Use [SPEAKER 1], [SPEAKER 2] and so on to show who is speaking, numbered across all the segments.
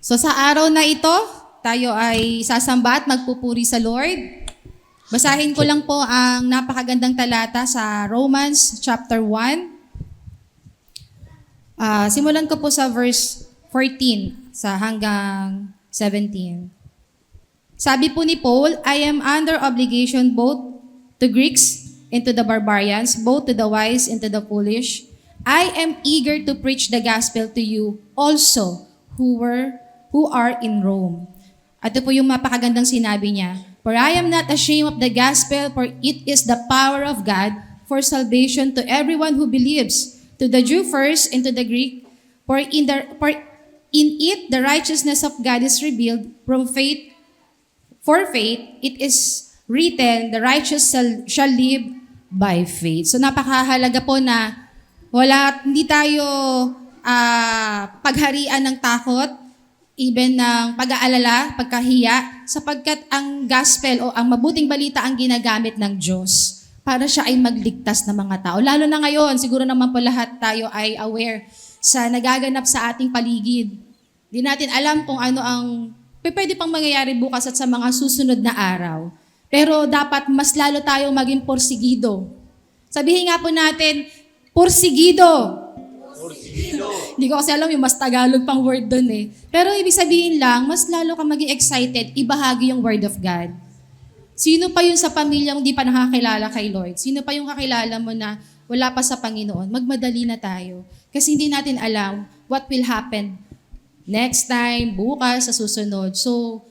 [SPEAKER 1] So sa araw na ito, tayo ay sasamba at magpupuri sa Lord. Basahin ko lang po ang napakagandang talata sa Romans chapter 1. Simulan ko po sa verse 14 sa hanggang 17. Sabi po ni Paul, I am under obligation both to Greeks and to the barbarians, both to the wise and to the foolish. I am eager to preach the gospel to you also who are in Rome. At ito po yung mapakagandang sinabi niya. For I am not ashamed of the gospel, for it is the power of God for salvation to everyone who believes, to the Jew first and to the Greek. For in it the righteousness of God is revealed from faith. For faith, it is written, the righteous shall live by faith. So napakahalaga po na hindi tayo pagharian ng takot, even ng pag-aalala, pagkahiya, sapagkat ang gospel o ang mabuting balita ang ginagamit ng Diyos para siya ay magligtas ng mga tao. Lalo na ngayon, siguro naman po lahat tayo ay aware sa nagaganap sa ating paligid. Di natin alam kung ano ang pwede pang mangyayari bukas at sa mga susunod na araw. Pero dapat mas lalo tayong maging porsigido. Sabihin nga po natin, porsigido. Hindi ko kasi alam yung mas Tagalog pang word doon eh. Pero ibig sabihin lang, mas lalo ka maging excited, ibahagi yung word of God. Sino pa yun sa pamilyang hindi pa nakakilala kay Lord? Sino pa yung kakilala mo na wala pa sa Panginoon? Magmadali na tayo. Kasi hindi natin alam what will happen next time, bukas, sa susunod. So,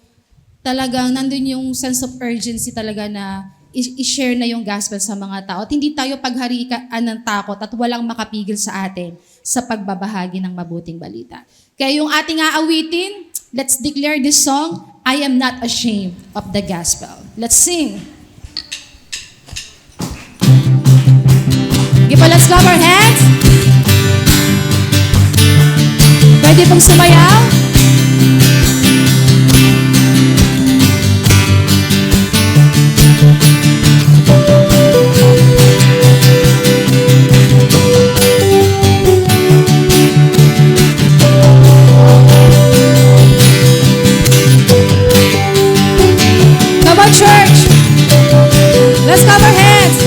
[SPEAKER 1] talagang nandun yung sense of urgency talaga na i-share na yung gospel sa mga tao. At hindi tayo pagharian ng takot at walang makapigil sa atin sa pagbabahagi ng mabuting balita. Kaya yung ating aawitin, let's declare this song, I am not ashamed of the gospel. Let's sing. Okay po, let's clap our hands. Pwede pong sumayaw. Church, let's clap our hands.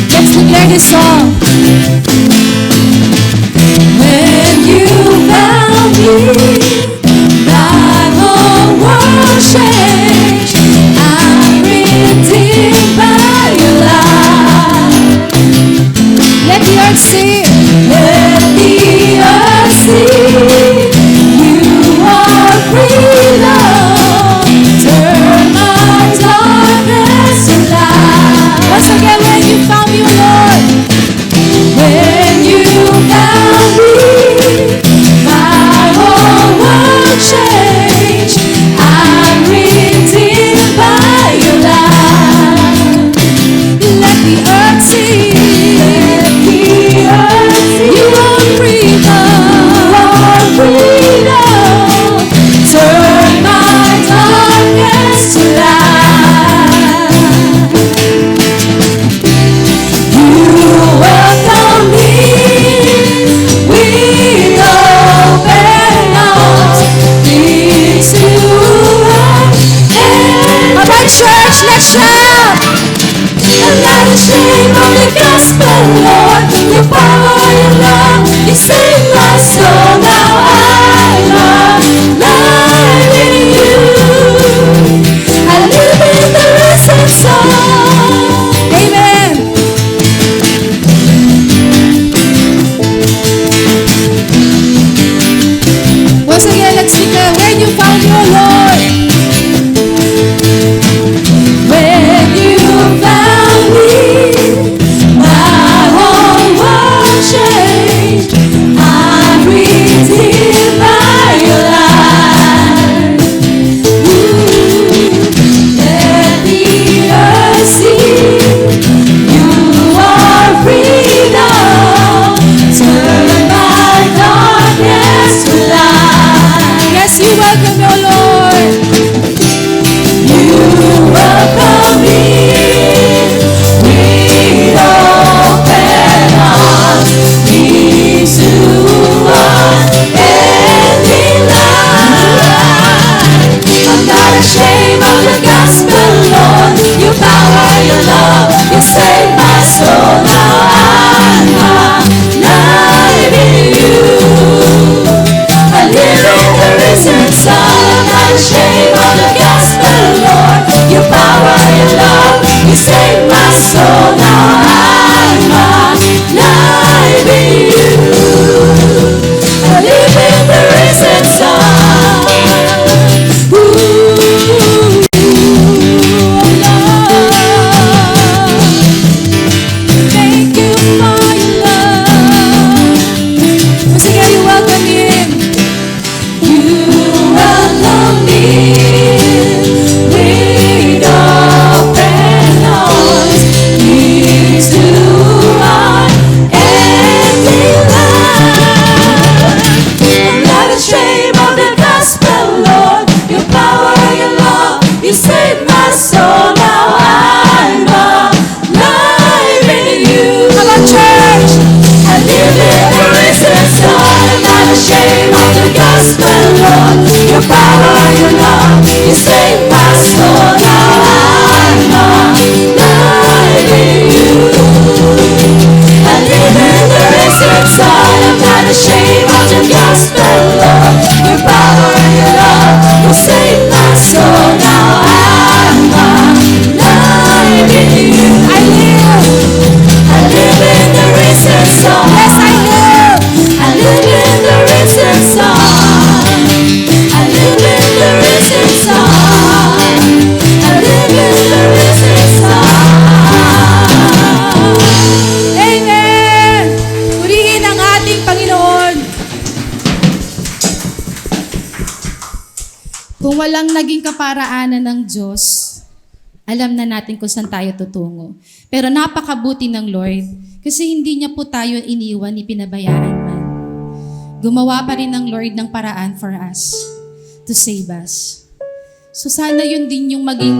[SPEAKER 1] Let's declare this song. My whole world changed. I'm redeemed by your love. Let the earth see. Let the earth see. You are freedom. Turn my darkness to light. Once again, when you found me, Lord. When you found me. Change. I'm redeemed by your love. Let the earth see. Let the earth see. You are freedom. You are freedom. Turn my darkness to light. You welcome me with open arms. Alright, church, let's shout. I'm not ashamed of
[SPEAKER 2] You saved my soul, now I'm alive in you. I live in the risen sun. Ooh, Lord, thank you for your love. Once again, you welcome Him. You welcome me with open arms. Peace to our empty life. I'm not ashamed of the gospel, Lord. Your power, your love, you saved my soul. Now I'm alive in you. Come on, church. I live in the risen sun. I'm not ashamed of the gospel, Lord. Your power, your love, you saved my soul. Now I'm alive in you. I live in the risen sun. I'm not ashamed of the gospel, Lord. Your power, your love, you saved my soul. Now I'm alive in you. I live in the risen sun. Yes, I live. I live in the risen sun. I live in the risen sun. I live in the risen sun.
[SPEAKER 1] Amen! Purihin ang ating Panginoon. Kung walang naging kaparaanan ng Diyos, alam na natin kung saan tayo tutungo. Pero napakabuti ng Lord kasi hindi niya po tayo iniwan, ipinabayaan man. Gumawa pa rin ng Lord ng paraan for us to save us. So sana yun din yung maging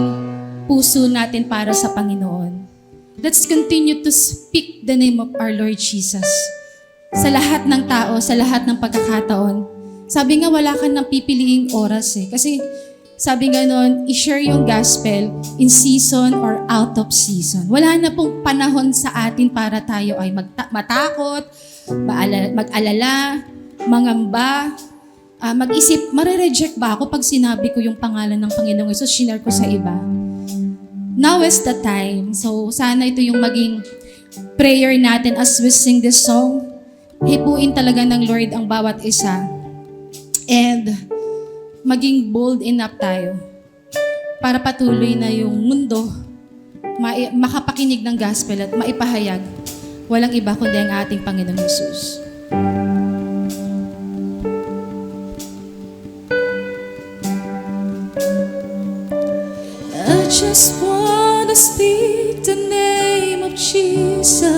[SPEAKER 1] puso natin para sa Panginoon. Let's continue to speak the name of our Lord Jesus sa lahat ng tao, sa lahat ng pagkakataon. Sabi nga wala ka nang pipiliing oras eh. Kasi sabi nga noon, i-share yung gospel in season or out of season. Wala na pong panahon sa atin para tayo ay matakot, mag-alala, mangamba, mag-isip, marireject ba ako pag sinabi ko yung pangalan ng Panginoong Hesus, shinare ko sa iba. Now is the time. So sana ito yung maging prayer natin as we sing this song. Hipuin talaga ng Lord ang bawat isa. And maging bold enough tayo para patuloy na yung mundo makapakinig ng gospel at maipahayag. Walang iba kundi ang ating Panginoong Hesus.
[SPEAKER 2] I just want to speak the name of Jesus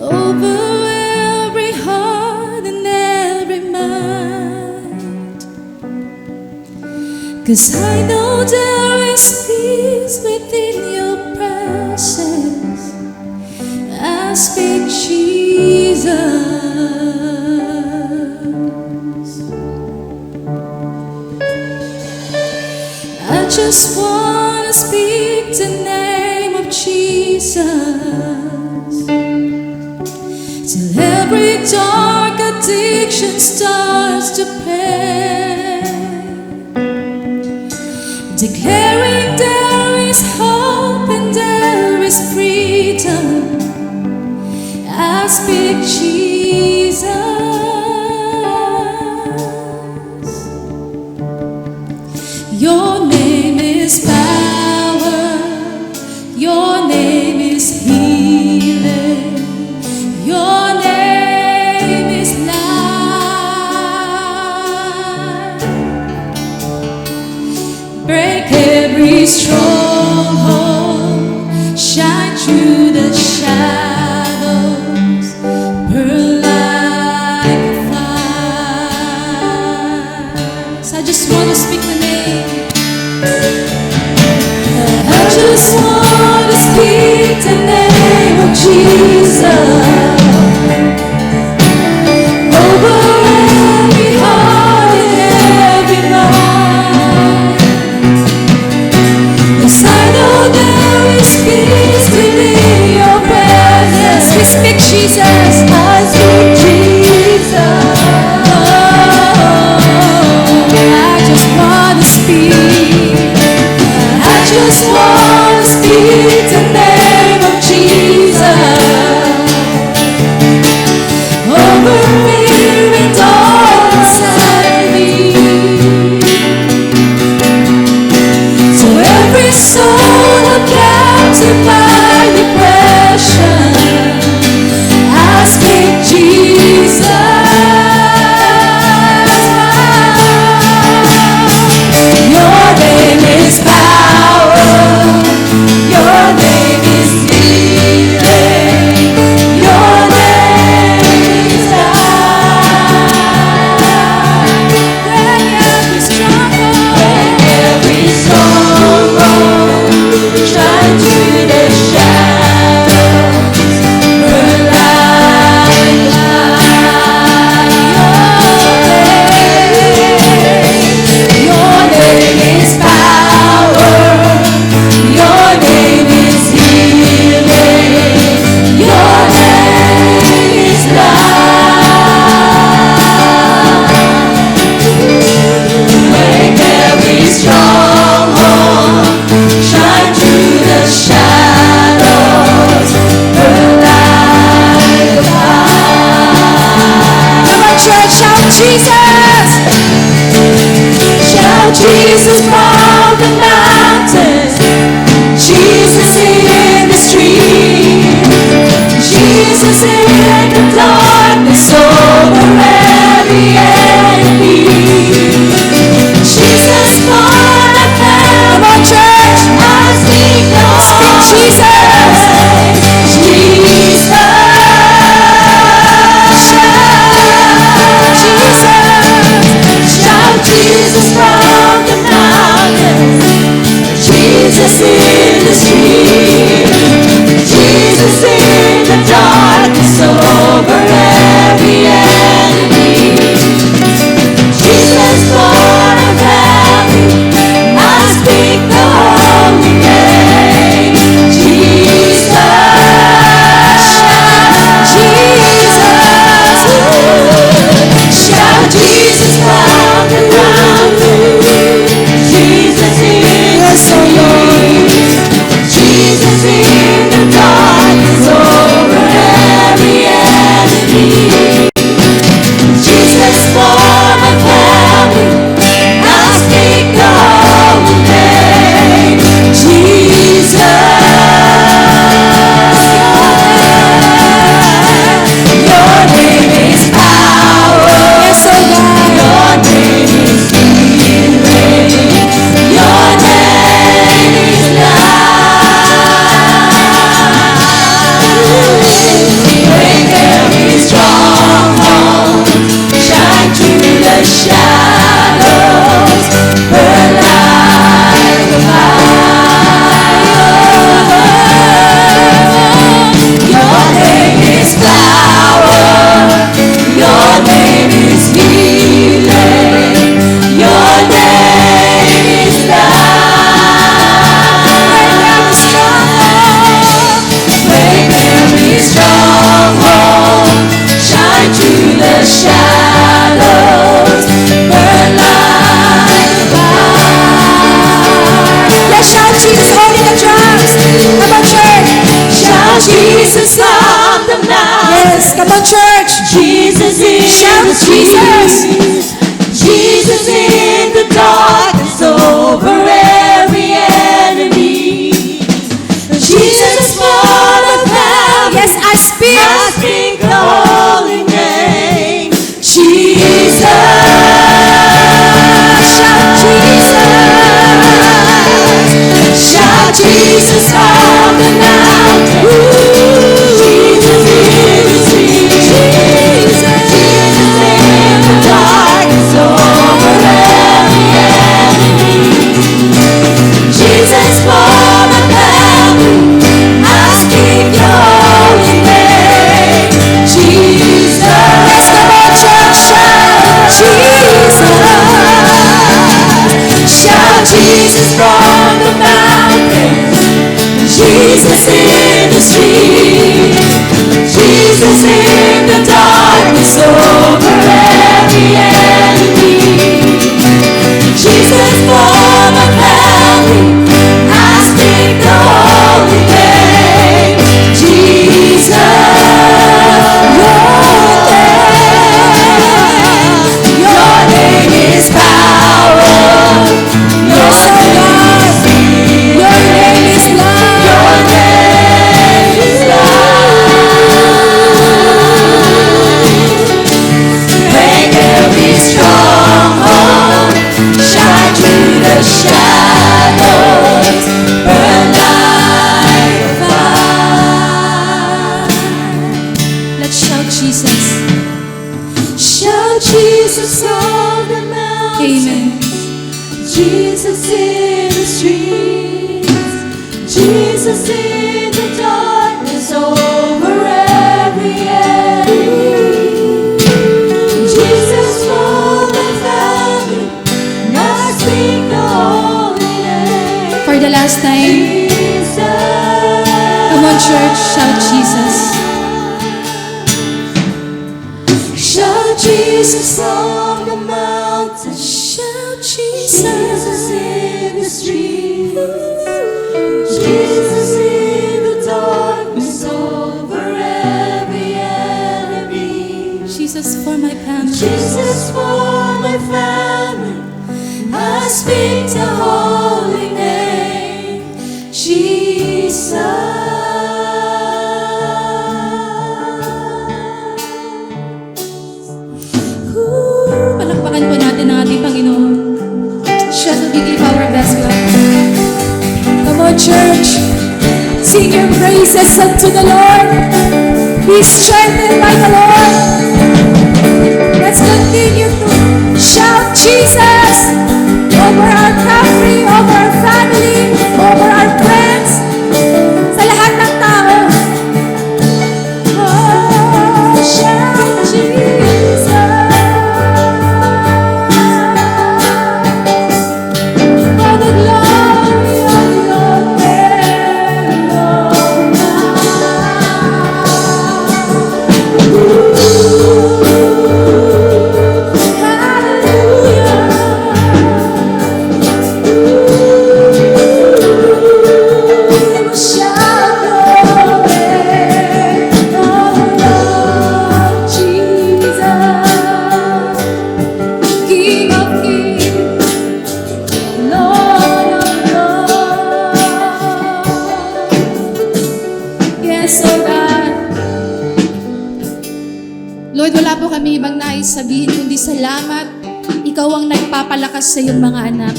[SPEAKER 2] over every heart and every mind. 'Cause I know there is peace within your presence. I speak Jesus. I just want to speak the name of Jesus till every dark addiction starts to pray, declaring there is hope and there is freedom. I speak Jesus. Your name is power. Your name is healing. Your name is life. Break every stronghold. Shine through the shadows. Burn like a fire. So I just want to speak the name. I just want to speak the name of Jesus over every heart and every mind. 'Cause I know there is peace within your presence. We speak Jesus. I speak Jesus. Oh, I just want to speak. I speak the name of Jesus over fear and all anxiety. So every soul captive by depression, I speak Jesus. Your name is power. Your name is healing. Your name is life. Break every stronghold. Break every stronghold. Shine through the shadows. Burn like light. Your name is power. Your name is healing. Your name is life. Break every stronghold. Shine through the shadows. Burn like light. Come on, church, shout Jesus! Shout Jesus from the mountains. Jesus in the street. Jesus in the darkness over every enemy. Jesus born of heaven. Come on, church. I speak Jesus. Jesus. Shout Jesus. Shout Jesus from the mountains. Jesus in the street. Jesus in the darkness over every enemy. Jesus born of heaven. I speak the holy name. Jesus. Jesus. Shout Jesus from the mountain. Jesus in the street. Jesus in the darkness over every enemy. Jesus born of heaven. I speak the holy name. Jesus. Your name is power. Yes, oh God. Your name is healing. Your name is life. Break every stronghold. Shine through the shadows. Burn like a fire. Your name is power. Your name is healing. Your name is life. Break every stronghold. Shine through the shadows. Burn like a fire. Let's shout Jesus, holding the drums. Come on, church. Shout Jesus from the mountain. Yes, come on, church. Jesus in the street. Jesus in the darkness over every enemy. Jesus born of heaven. Yes, I speak the holy name. Jesus. Shout Jesus. Shout Jesus from the mountain. Jesus in the street. Jesus in the dark. on the mountain.
[SPEAKER 1] Amen.
[SPEAKER 2] Jesus in the streets, Jesus in the darkness over every enemy. Jesus for my family, I speak the holy name.
[SPEAKER 1] For the last time, come on church, shout Jesus.
[SPEAKER 2] Shout Jesus on the mountain.
[SPEAKER 1] Shout
[SPEAKER 2] Jesus in the streets, Jesus in the darkness over every enemy.
[SPEAKER 1] Jesus for my family.
[SPEAKER 2] Jesus for my family, I speak the holy name, Jesus.
[SPEAKER 1] Palakpakan po natin ang ating Panginoon. Siya to give our best God.
[SPEAKER 2] Come on, church. Sing your praises unto the Lord. Be strengthened by the Lord. Let's continue to shout Jesus over our country, over our family, over our friends, sa lahat ng tao. Oh, shout Jesus. For the glory of your name, Lord. Yes, oh God.
[SPEAKER 1] Lord, wala po kami ibang nais sabihin kundi salamat. Ikaw ang nagpapalakas sa iyong mga anak.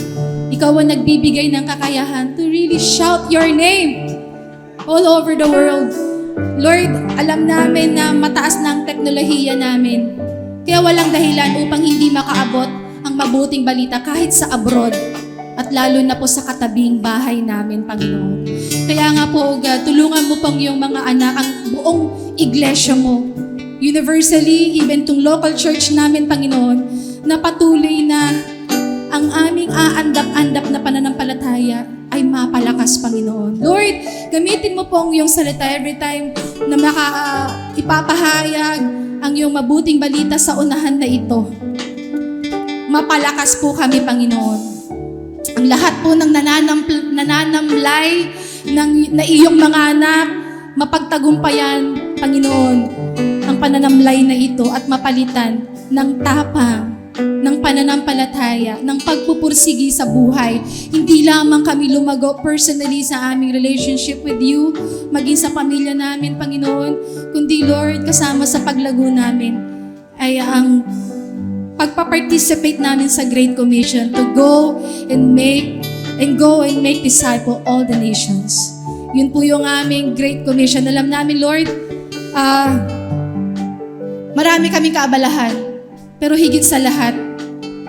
[SPEAKER 1] Ikaw ang nagbibigay ng kakayahan to really shout your name all over the world. Lord, alam namin na mataas na ang teknolohiya namin. Kaya walang dahilan upang hindi makaabot ang mabuting balita kahit sa abroad. At lalo na po sa katabing bahay namin, Panginoon. Kaya nga po, God, tulungan mo pong yung mga anak, ang buong iglesia mo. Universally, even tong local church namin, Panginoon, na patuloy na ang aming aandap-andap na pananampalataya ay mapalakas, Panginoon. Lord, gamitin mo po ang iyong salita every time na ipapahayag ang iyong mabuting balita sa unahan na ito. Mapalakas po kami, Panginoon. Ang lahat po ng nananamlay na iyong mga anak, mapagtagumpayan, Panginoon, ang pananamlay na ito at mapalitan ng tapang, ng pananampalataya, ng pagpupursigi sa buhay. Hindi lamang kami lumago personally sa aming relationship with you, maging sa pamilya namin, Panginoon, kundi Lord, kasama sa paglago namin ay ang pagpa-participate namin sa Great Commission to go and make disciple all the nations. Yun po yung aming Great Commission. Alam namin, Lord, marami kaming kaabalahan, pero higit sa lahat,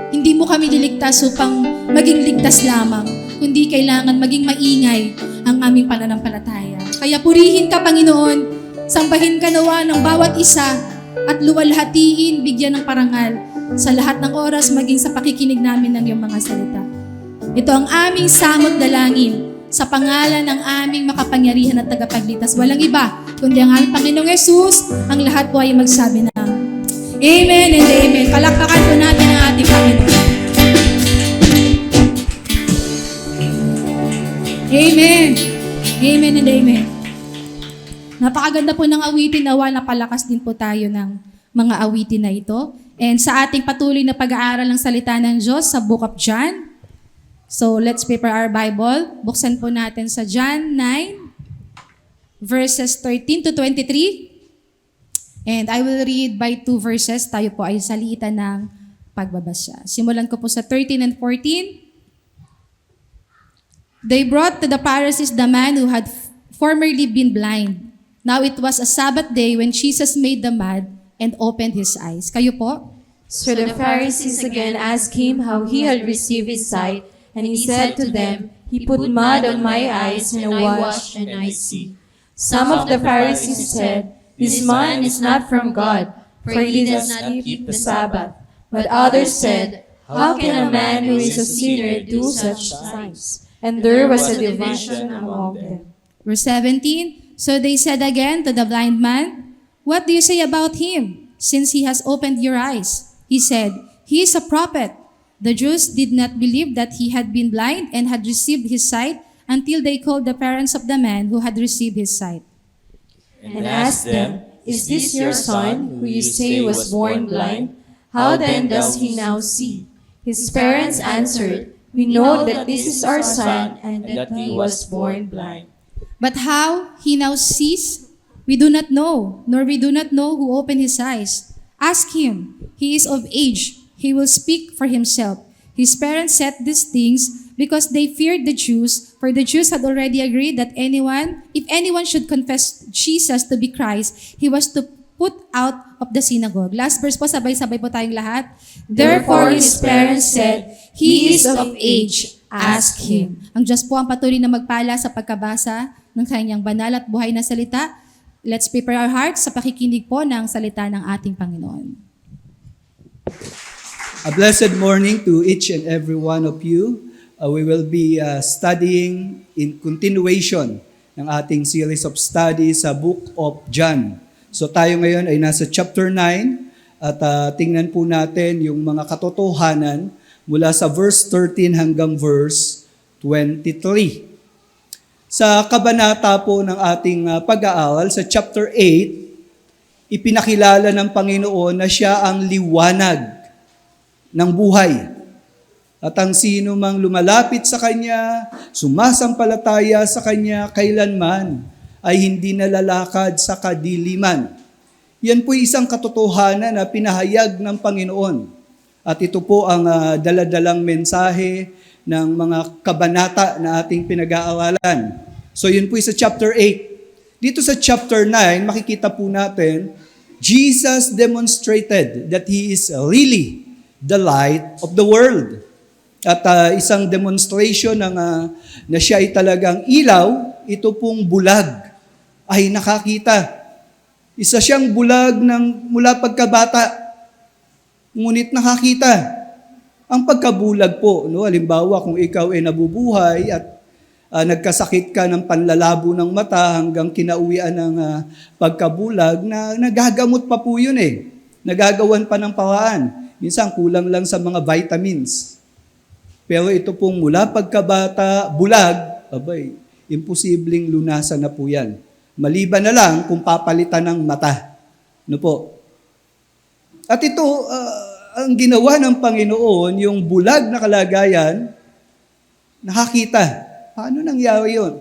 [SPEAKER 1] hindi mo kami niligtas upang maging ligtas lamang, kundi kailangan maging maingay ang aming pananampalataya. Kaya purihin ka, Panginoon, sambahin ka nawa ng bawat isa at luwalhatiin, bigyan ng parangal sa lahat ng oras, maging sa pakikinig namin ng iyong mga salita. Ito ang aming samot dalangin sa pangalan ng aming makapangyarihan at tagapagligtas. Walang iba, kundi ang aming Panginoong Yesus, ang lahat po ay magsabi na Amen and Amen. Palakpakan po natin ang ating Panginoon. Amen. Amen and Amen. Napakaganda po ng awitin, nawa napalakas din po tayo ng mga awitin na ito. And sa ating patuloy na pag-aaral ng salita ng Diyos sa Book of John. So let's prepare our Bible. Buksan po natin sa John 9, verses 13 to 23. And I will read by 2 verses. Tayo po ay salitan ng pagbabasa. Simulan ko po sa 13 and 14. They brought to the Pharisees the man who had formerly been blind. Now it was a Sabbath day when Jesus made the mud and opened his eyes. Kayo po?
[SPEAKER 2] So the Pharisees again asked him how he had received his sight, and he said to them, He put mud on my eyes, and I washed, and I see. Some of the Pharisees said, This man is not from God, for he does not keep the Sabbath. But others said, How can a man who is a sinner do such signs? And there was a division among them.
[SPEAKER 1] Verse 17, so they said again to the blind man, What do you say about him, since he has opened your eyes? He said, He is a prophet. The Jews did not believe that he had been blind and had received his sight until they called the parents of the man who had received his sight.
[SPEAKER 2] And asked them, Is this your son, who you say was born blind? How then does he now see? His parents answered, We know that this is our son, and that he was born blind.
[SPEAKER 1] But how he now sees, we do not know, nor we do not know who opened his eyes. Ask him. He is of age. He will speak for himself. His parents said these things because they feared the Jews, for the Jews had already agreed that if anyone should confess Jesus to be Christ, he was to put out of the synagogue. Last verse po, sabay-sabay po tayong lahat. Therefore his parents said, He is of age, ask him. Ang Diyos po ang patuloy na magpala sa pagkabasa ng kanyang banal at buhay na salita. Let's prepare our hearts sa pakikinig po ng salita ng ating Panginoon.
[SPEAKER 3] A blessed morning to each and every one of you. We will be studying in continuation ng ating series of studies sa Book of John. So tayo ngayon ay nasa chapter 9 at tingnan po natin yung mga katotohanan mula sa verse 13 hanggang verse 23. Sa kabanata po ng ating pag-aaral sa chapter 8, ipinakilala ng Panginoon na siya ang liwanag ng buhay. At ang sino mang lumalapit sa Kanya, sumasampalataya sa Kanya kailanman, ay hindi nalalakad sa kadiliman. Yan po isang katotohanan na pinahayag ng Panginoon. At ito po ang daladalang mensahe ng mga kabanata na ating pinag-aaralan. So yun po sa chapter 8. Dito sa chapter 9, makikita po natin, Jesus demonstrated that He is really the light of the world. At isang demonstration na siya ay talagang ilaw, ito pong bulag ay nakakita. Isa siyang bulag mula pagkabata, ngunit nakakita. Ang pagkabulag po, halimbawa kung ikaw ay nabubuhay at nagkasakit ka ng panlalabo ng mata hanggang kinauwian ng pagkabulag, na nagagamot pa po yun Nagagawan pa ng paraan. Minsan kulang lang sa mga vitamins. Pero ito pong mula pagkabata, bulag, imposibleng lunasan na po yan. Maliban na lang kung papalitan ng mata. Po? At ito, ang ginawa ng Panginoon, yung bulag na kalagayan, nakakita. Paano nangyari yun?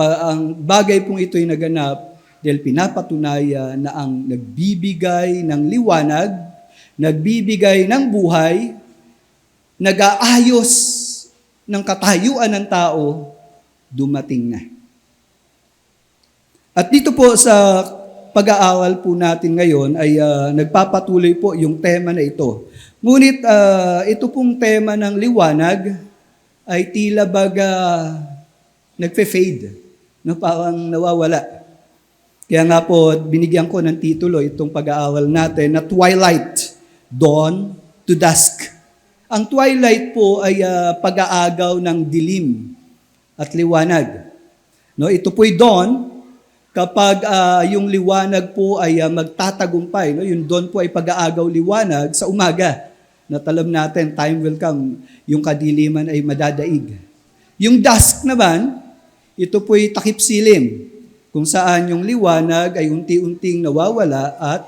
[SPEAKER 3] Ang bagay pong ito'y naganap dahil pinapatunayan na ang nagbibigay ng liwanag, nagbibigay ng buhay, nag-aayos ng katayuan ng tao, dumating na. At dito po sa pag-aaral po natin ngayon ay nagpapatuloy po yung tema na ito. Ngunit ito pong tema ng liwanag ay tila baga nagfe-fade, parang nawawala. Kaya nga po, binigyan ko ng titulo itong pag-aaral natin na Twilight, Dawn to Dusk. Ang twilight po ay pag-aagaw ng dilim at liwanag. Ito po'y dawn kapag yung liwanag po ay magtatagumpay. Yung dawn po ay pag-aagaw liwanag sa umaga. Natalam natin, time will come, yung kadiliman ay madadaig. Yung dusk naman, ito po'y takip silim, kung saan yung liwanag ay unti-unting nawawala at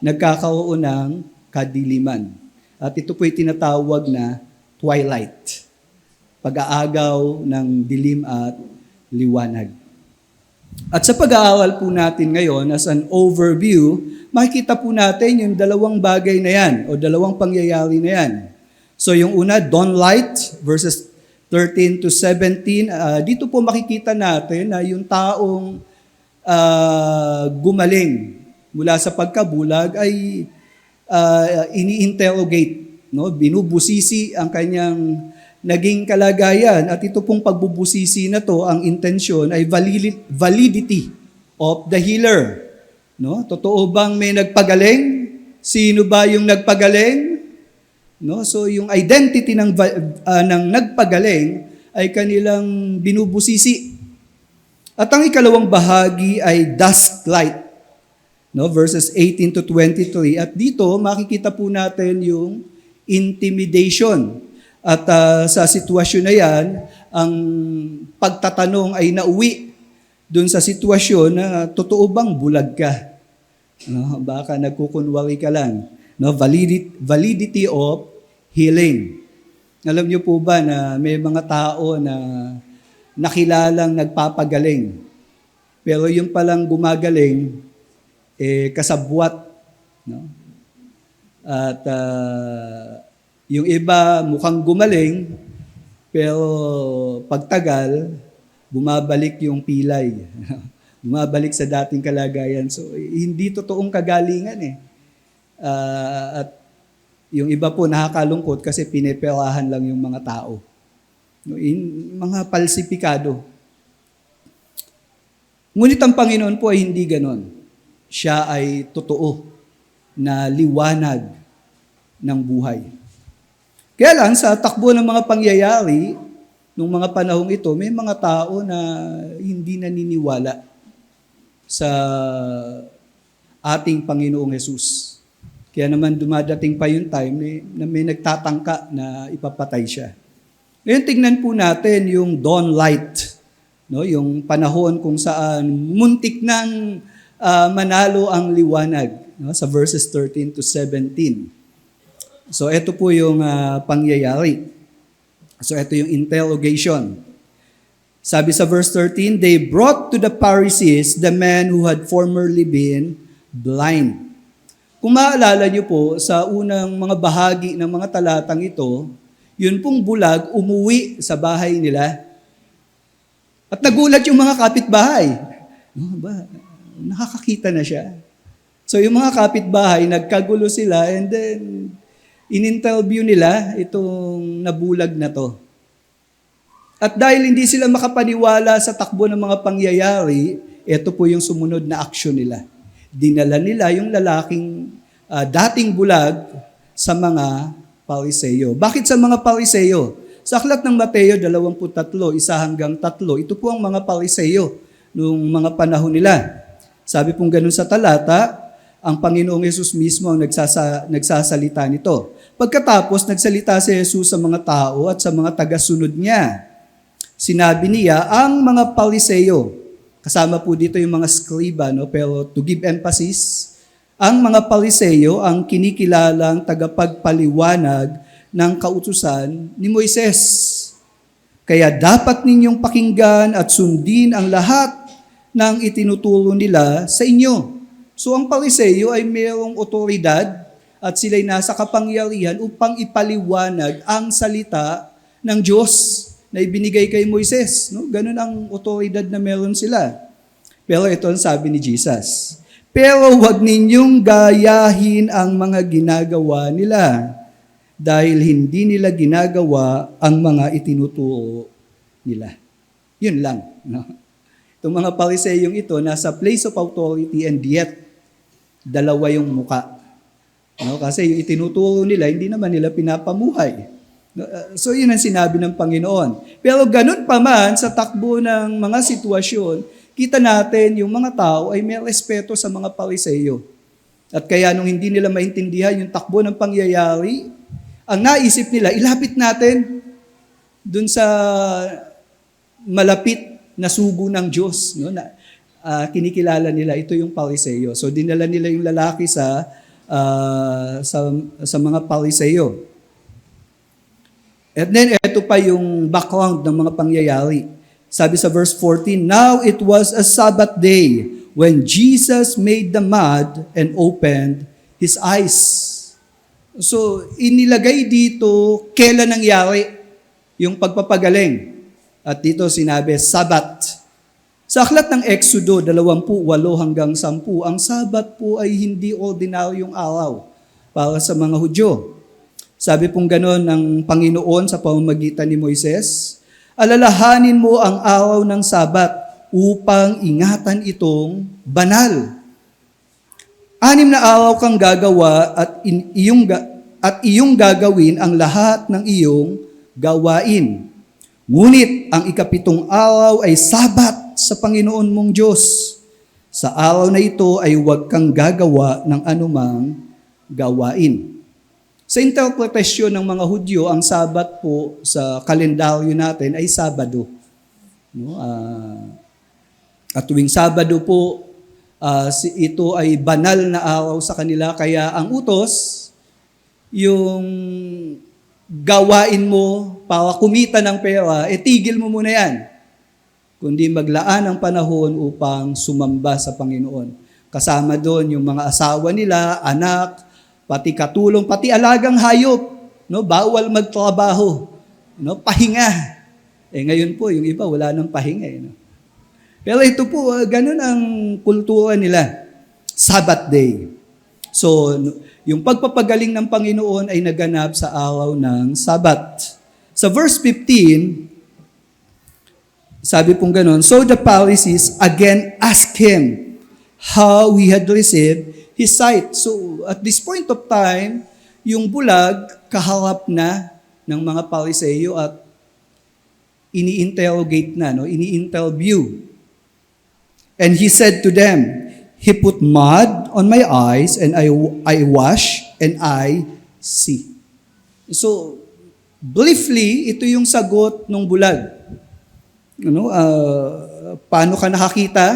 [SPEAKER 3] nagkakaroon ng kadiliman. At ito po'y tinatawag na twilight, pag-aagaw ng dilim at liwanag. At sa pag-aaral po natin ngayon, as an overview, makikita po natin yung dalawang bagay na yan, o dalawang pangyayari na yan. So yung una, dawn light, verses 13 to 17, dito po makikita natin na yung taong gumaling mula sa pagkabulag ay ini-interrogate, no? Binubusisi ang kanyang naging kalagayan. At ito pong pagbubusisi na to, ang intensyon ay validity of the healer. No? Totoo bang may nagpagaling? Sino ba yung nagpagaling? No? So yung identity ng nagpagaling ay kanilang binubusisi. At ang ikalawang bahagi ay dust light. No, verses 18 to 23. At dito makikita po natin yung intimidation. At sa sitwasyon na yan, ang pagtatanong ay nauwi dun sa sitwasyon na totoo bang bulag ka? No, baka nagkukunwari ka lang. No, validity of healing. Alam niyo po ba na may mga tao na nakilalang nagpapagaling, pero yung palang gumagaling, kasabwat. No? At yung iba mukhang gumaling, pero pagtagal, bumabalik yung pilay. Bumabalik sa dating kalagayan. So, hindi totoong kagalingan eh. At yung iba po nakakalungkot kasi pineperahan lang yung mga tao. Mga palsipikado. Ngunit ang Panginoon po ay hindi ganon. Siya ay totoo na liwanag ng buhay. Kaya lang, sa takbo ng mga pangyayari, nung mga panahong ito, may mga tao na hindi naniniwala sa ating Panginoong Hesus. Kaya naman dumadating pa yung time na may nagtatangka na ipapatay siya. Ngayon, tingnan po natin yung dawn light, no? Yung panahon kung saan muntik nang manalo ang liwanag, no? Sa verses 13 to 17. So, ito po yung pangyayari. So, ito yung interrogation. Sabi sa verse 13, they brought to the Pharisees the man who had formerly been blind. Kung maalala niyo po, sa unang mga bahagi ng mga talatang ito, yun pong bulag umuwi sa bahay nila. At nagulat yung mga kapitbahay. Nakakakita na siya. So yung mga kapitbahay, nagkagulo sila and then in-interview nila itong nabulag na to. At dahil hindi sila makapaniwala sa takbo ng mga pangyayari, ito po yung sumunod na aksyon nila. Dinala nila yung lalaking dating bulag sa mga Pariseyo. Bakit sa mga Pariseyo? Sa aklat ng Mateo 23, 1-3, ito po ang mga Pariseyo noong mga panahon nila. Sabi pong ganun sa talata, ang Panginoong Hesus mismo ang nagsasalita nito. Pagkatapos, nagsalita si Jesus sa mga tao at sa mga tagasunod niya. Sinabi niya, ang mga Pariseyo, kasama po dito yung mga skriba, no? Pero to give emphasis, ang mga Pariseyo ang kinikilalang tagapagpaliwanag ng kautusan ni Moises. Kaya dapat ninyong pakinggan at sundin ang lahat ng itinuturo nila sa inyo. So ang Pariseyo ay mayroong otoridad at sila'y nasa kapangyarihan upang ipaliwanag ang salita ng Diyos na ibinigay kay Moises. No? Ganun ang otoridad na meron sila. Pero ito ang sabi ni Jesus. Pero huwag ninyong gayahin ang mga ginagawa nila dahil hindi nila ginagawa ang mga itinuturo nila. Yun lang. No? Itong mga Pariseyong ito, nasa place of authority and yet, dalawa yung muka. No? Kasi yung itinuturo nila, hindi naman nila pinapamuhay. So yun ang sinabi ng Panginoon. Pero ganun pa man, sa takbo ng mga sitwasyon, kita natin yung mga tao ay may respeto sa mga Pariseyo. At kaya nung hindi nila maintindihan yung takbo ng pangyayari, ang naisip nila, ilapit natin dun sa malapit na sugo ng Diyos. No? Kinikilala nila, ito yung Pariseyo. So dinala nila yung lalaki sa mga Pariseyo. And then, ito pa yung background ng mga pangyayari. Sabi sa verse 14, now it was a Sabbath day when Jesus made the mud and opened his eyes. So, inilagay dito, kailan nangyari yung pagpapagaling. At dito sinabi, Sabbath. Sa aklat ng Exodo 28-10, ang Sabbath po ay hindi ordinaryong araw. para sa mga Hudyo. Sabi pong ganon ng Panginoon sa pamamagitan ni Moises, alalahanin mo ang araw ng Sabat upang ingatan itong banal. 6 na araw kang gagawa at iyong gagawin ang lahat ng iyong gawain. Ngunit ang 7 araw ay Sabat sa Panginoon mong Diyos. Sa araw na ito ay huwag kang gagawa ng anumang gawain. Sa interpretasyon ng mga Hudyo, ang Sabat po sa kalendaryo natin ay Sabado. No? At tuwing Sabado po, ito ay banal na araw sa kanila, kaya ang utos, yung gawain mo para kumita ng pera, tigil mo muna yan. Kundi maglaan ng panahon upang sumamba sa Panginoon. Kasama doon yung mga asawa nila, anak, pati katulong, pati alagang hayop. No? Bawal magtrabaho. No? Pahinga. Ngayon po, yung iba wala nang pahinga. No? Pero ito po, ganun ang kultura nila. Sabbath day. So, yung pagpapagaling ng Panginoon ay naganap sa araw ng Sabat. Sa verse 15, sabi pong ganun, so the Pharisees again asked him how he had received his sight. So, at this point of time, yung bulag kaharap na ng mga Phariseo at ini-interrogate na, no? Ini-interview. And he said to them, he put mud on my eyes and I wash and I see. So, briefly, ito yung sagot ng bulag. Ano, paano ka nakakita?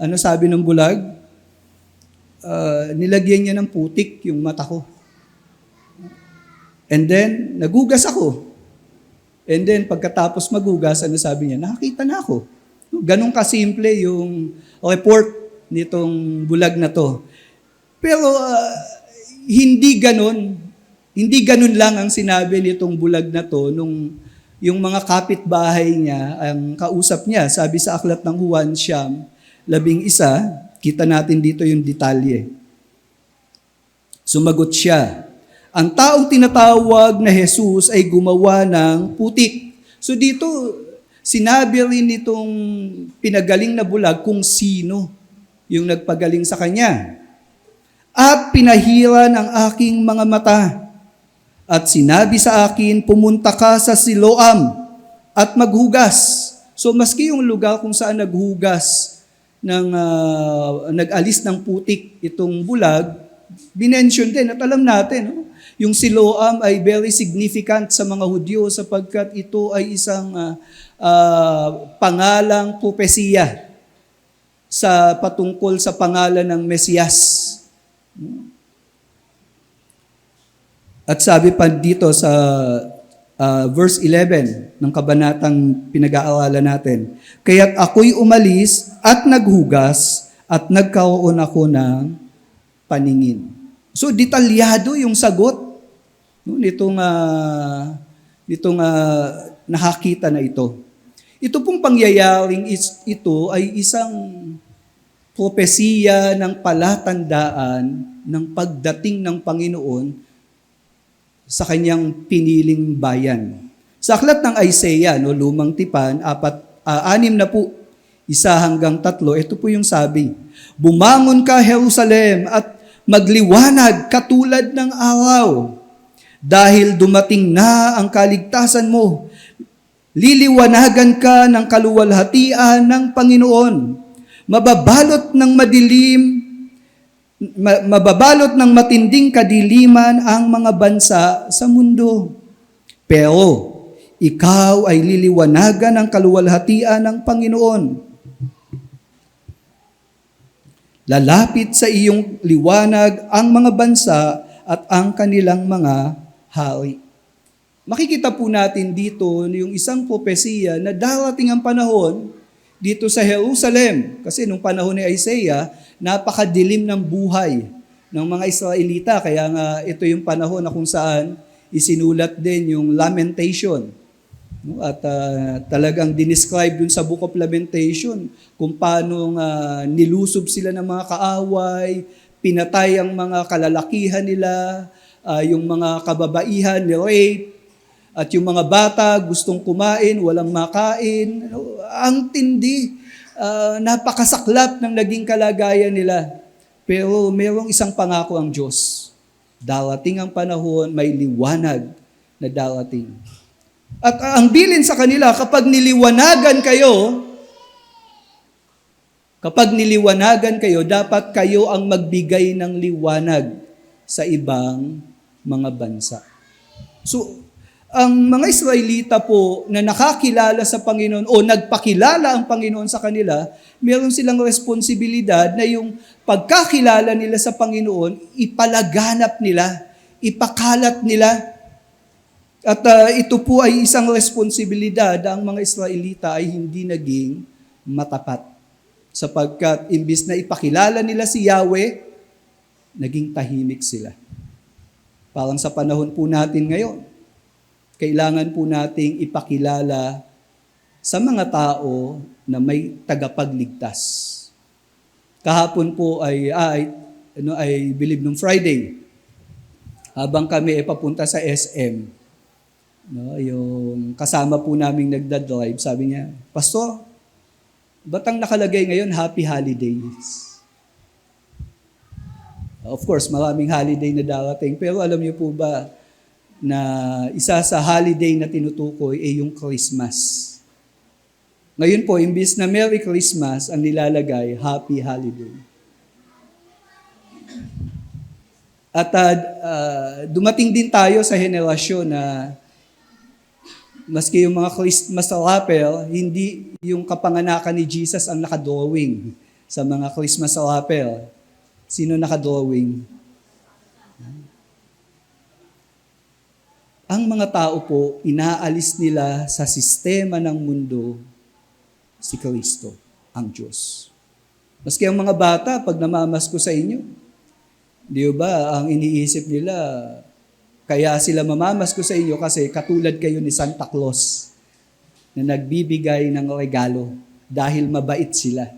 [SPEAKER 3] Ano sabi ng bulag? Nilagyan niya ng putik yung mata ko. And then, nagugas ako. And then, pagkatapos magugas, ano sabi niya? Nakakita na ako. Ganun kasimple yung report nitong bulag na to. Pero hindi ganun lang ang sinabi nitong bulag na to nung yung mga kapitbahay niya, ang kausap niya, sabi sa aklat ng Juan 11, kita natin dito yung detalye. Sumagot siya, ang taong tinatawag na Jesus ay gumawa ng putik. So dito, sinabi rin nitong pinagaling na bulag kung sino yung nagpagaling sa kanya. At pinahiran ang aking mga mata. At sinabi sa akin, pumunta ka sa Siloam at maghugas. So maski yung lugar kung saan naghugas, nag-alis ng putik itong bulag, binention din at alam natin, no? Yung Siloam ay very significant sa mga Hudyo sapagkat ito ay isang pangalang propesiya sa patungkol sa pangalan ng Mesiyas. At sabi pa dito sa verse 11 ng kabanatang pinag-aaralan natin, kaya't ako'y umalis at naghugas at nagkaroon ako ng paningin. So detalyado yung sagot nitong nakakita na ito. Ito pong pangyayaring ito ay isang propesiya ng palatandaan ng pagdating ng Panginoon sa kanyang piniling bayan. Sa aklat ng Isaiah, lumang tipan, 6 na po, 1 hanggang 3, ito po yung sabi, bumangon ka, Jerusalem, at magliwanag katulad ng araw, dahil dumating na ang kaligtasan mo. Liliwanagan ka ng kaluwalhatian ng Panginoon. Mababalot ng matinding kadiliman ang mga bansa sa mundo. Pero ikaw ay liliwanagan ng kaluwalhatian ng Panginoon. Lalapit sa iyong liwanag ang mga bansa at ang kanilang mga hari. Makikita po natin dito yung isang propesiya na darating ang panahon dito sa Jerusalem. Kasi nung panahon ni Isaiah, napakadilim ng buhay ng mga Israelita. Kaya nga ito yung panahon na kung saan isinulat din yung lamentation. At talagang dinescribe dun sa Book of Lamentation kung paano nilusob sila ng mga kaaway, pinatay ang mga kalalakihan nila, yung mga kababaihan ni-rape, at yung mga bata gustong kumain, walang makain. Ang tindi, napakasaklap ng naging kalagayan nila. Pero mayroong isang pangako ang Diyos. Darating ang panahon, may liwanag na darating. At ang bilin sa kanila, kapag niliwanagan kayo, dapat kayo ang magbigay ng liwanag sa ibang mga bansa. So, ang mga Israelita po na nakakilala sa Panginoon o nagpakilala ang Panginoon sa kanila, meron silang responsibilidad na yung pagkakilala nila sa Panginoon, ipalaganap nila, ipakalat nila. At ito po ay isang responsibilidad ang mga Israelita ay hindi naging matapat. Sapagkat imbis na ipakilala nila si Yahweh, naging tahimik sila. Parang sa panahon po natin ngayon, kailangan po nating ipakilala sa mga tao na may tagapagligtas. Kahapon po I believe nung Friday, habang kami papunta sa SM, yung kasama po naming nagdadrive, sabi niya, Pastor, ba't ang nakalagay ngayon, Happy Holidays? Of course, maraming holiday na darating, pero alam niyo po ba, na isa sa holiday na tinutukoy ay yung Christmas. Ngayon po, imbis na Merry Christmas, ang nilalagay, Happy Holiday. At dumating din tayo sa henerasyon na maski yung mga Christmas rapper, hindi yung kapanganakan ni Jesus ang nakadrawing sa mga Christmas rapper. Sino nakadrawing? Ang mga tao po, inaalis nila sa sistema ng mundo si Kristo, ang Diyos. Maski ang mga bata, pag namamasko sa inyo, di ba, ang iniisip nila, kaya sila mamamasko sa inyo kasi katulad kayo ni Santa Claus na nagbibigay ng regalo dahil mabait sila.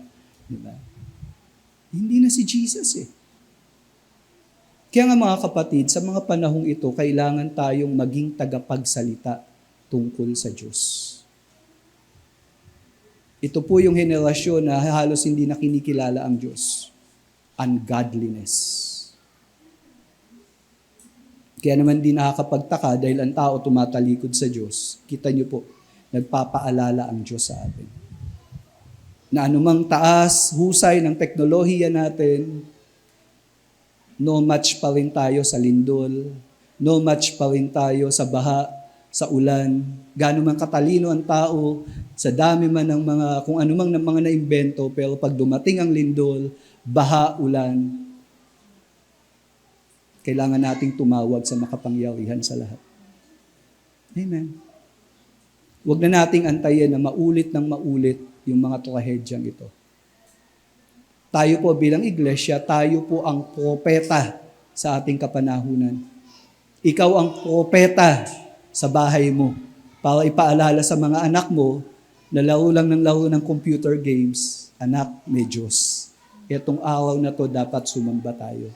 [SPEAKER 3] Di ba? Hindi na si Jesus eh. Kaya nga mga kapatid, sa mga panahong ito, kailangan tayong maging tagapagsalita tungkol sa Diyos. Ito po yung henerasyon na halos hindi na kinikilala ang Diyos. Ungodliness. Kaya naman di nakakapagtaka dahil ang tao tumatalikod sa Diyos. Kita niyo po, nagpapaalala ang Diyos sa atin. Na anumang taas, husay ng teknolohiya natin, no match pa rin tayo sa lindol, no match pa rin tayo sa baha, sa ulan. Gaano man katalino ang tao, sa dami man ng mga, kung ano mang ng mga naimbento, pero pag dumating ang lindol, baha, ulan, kailangan nating tumawag sa makapangyarihan sa lahat. Amen. Huwag na nating antayin na maulit ng maulit yung mga trahedyang ito. Tayo po bilang iglesia, tayo po ang propeta sa ating kapanahunan. Ikaw ang propeta sa bahay mo para ipaalala sa mga anak mo na laro lang ng laro ng computer games. Anak, may Diyos. Itong araw na to dapat sumamba tayo.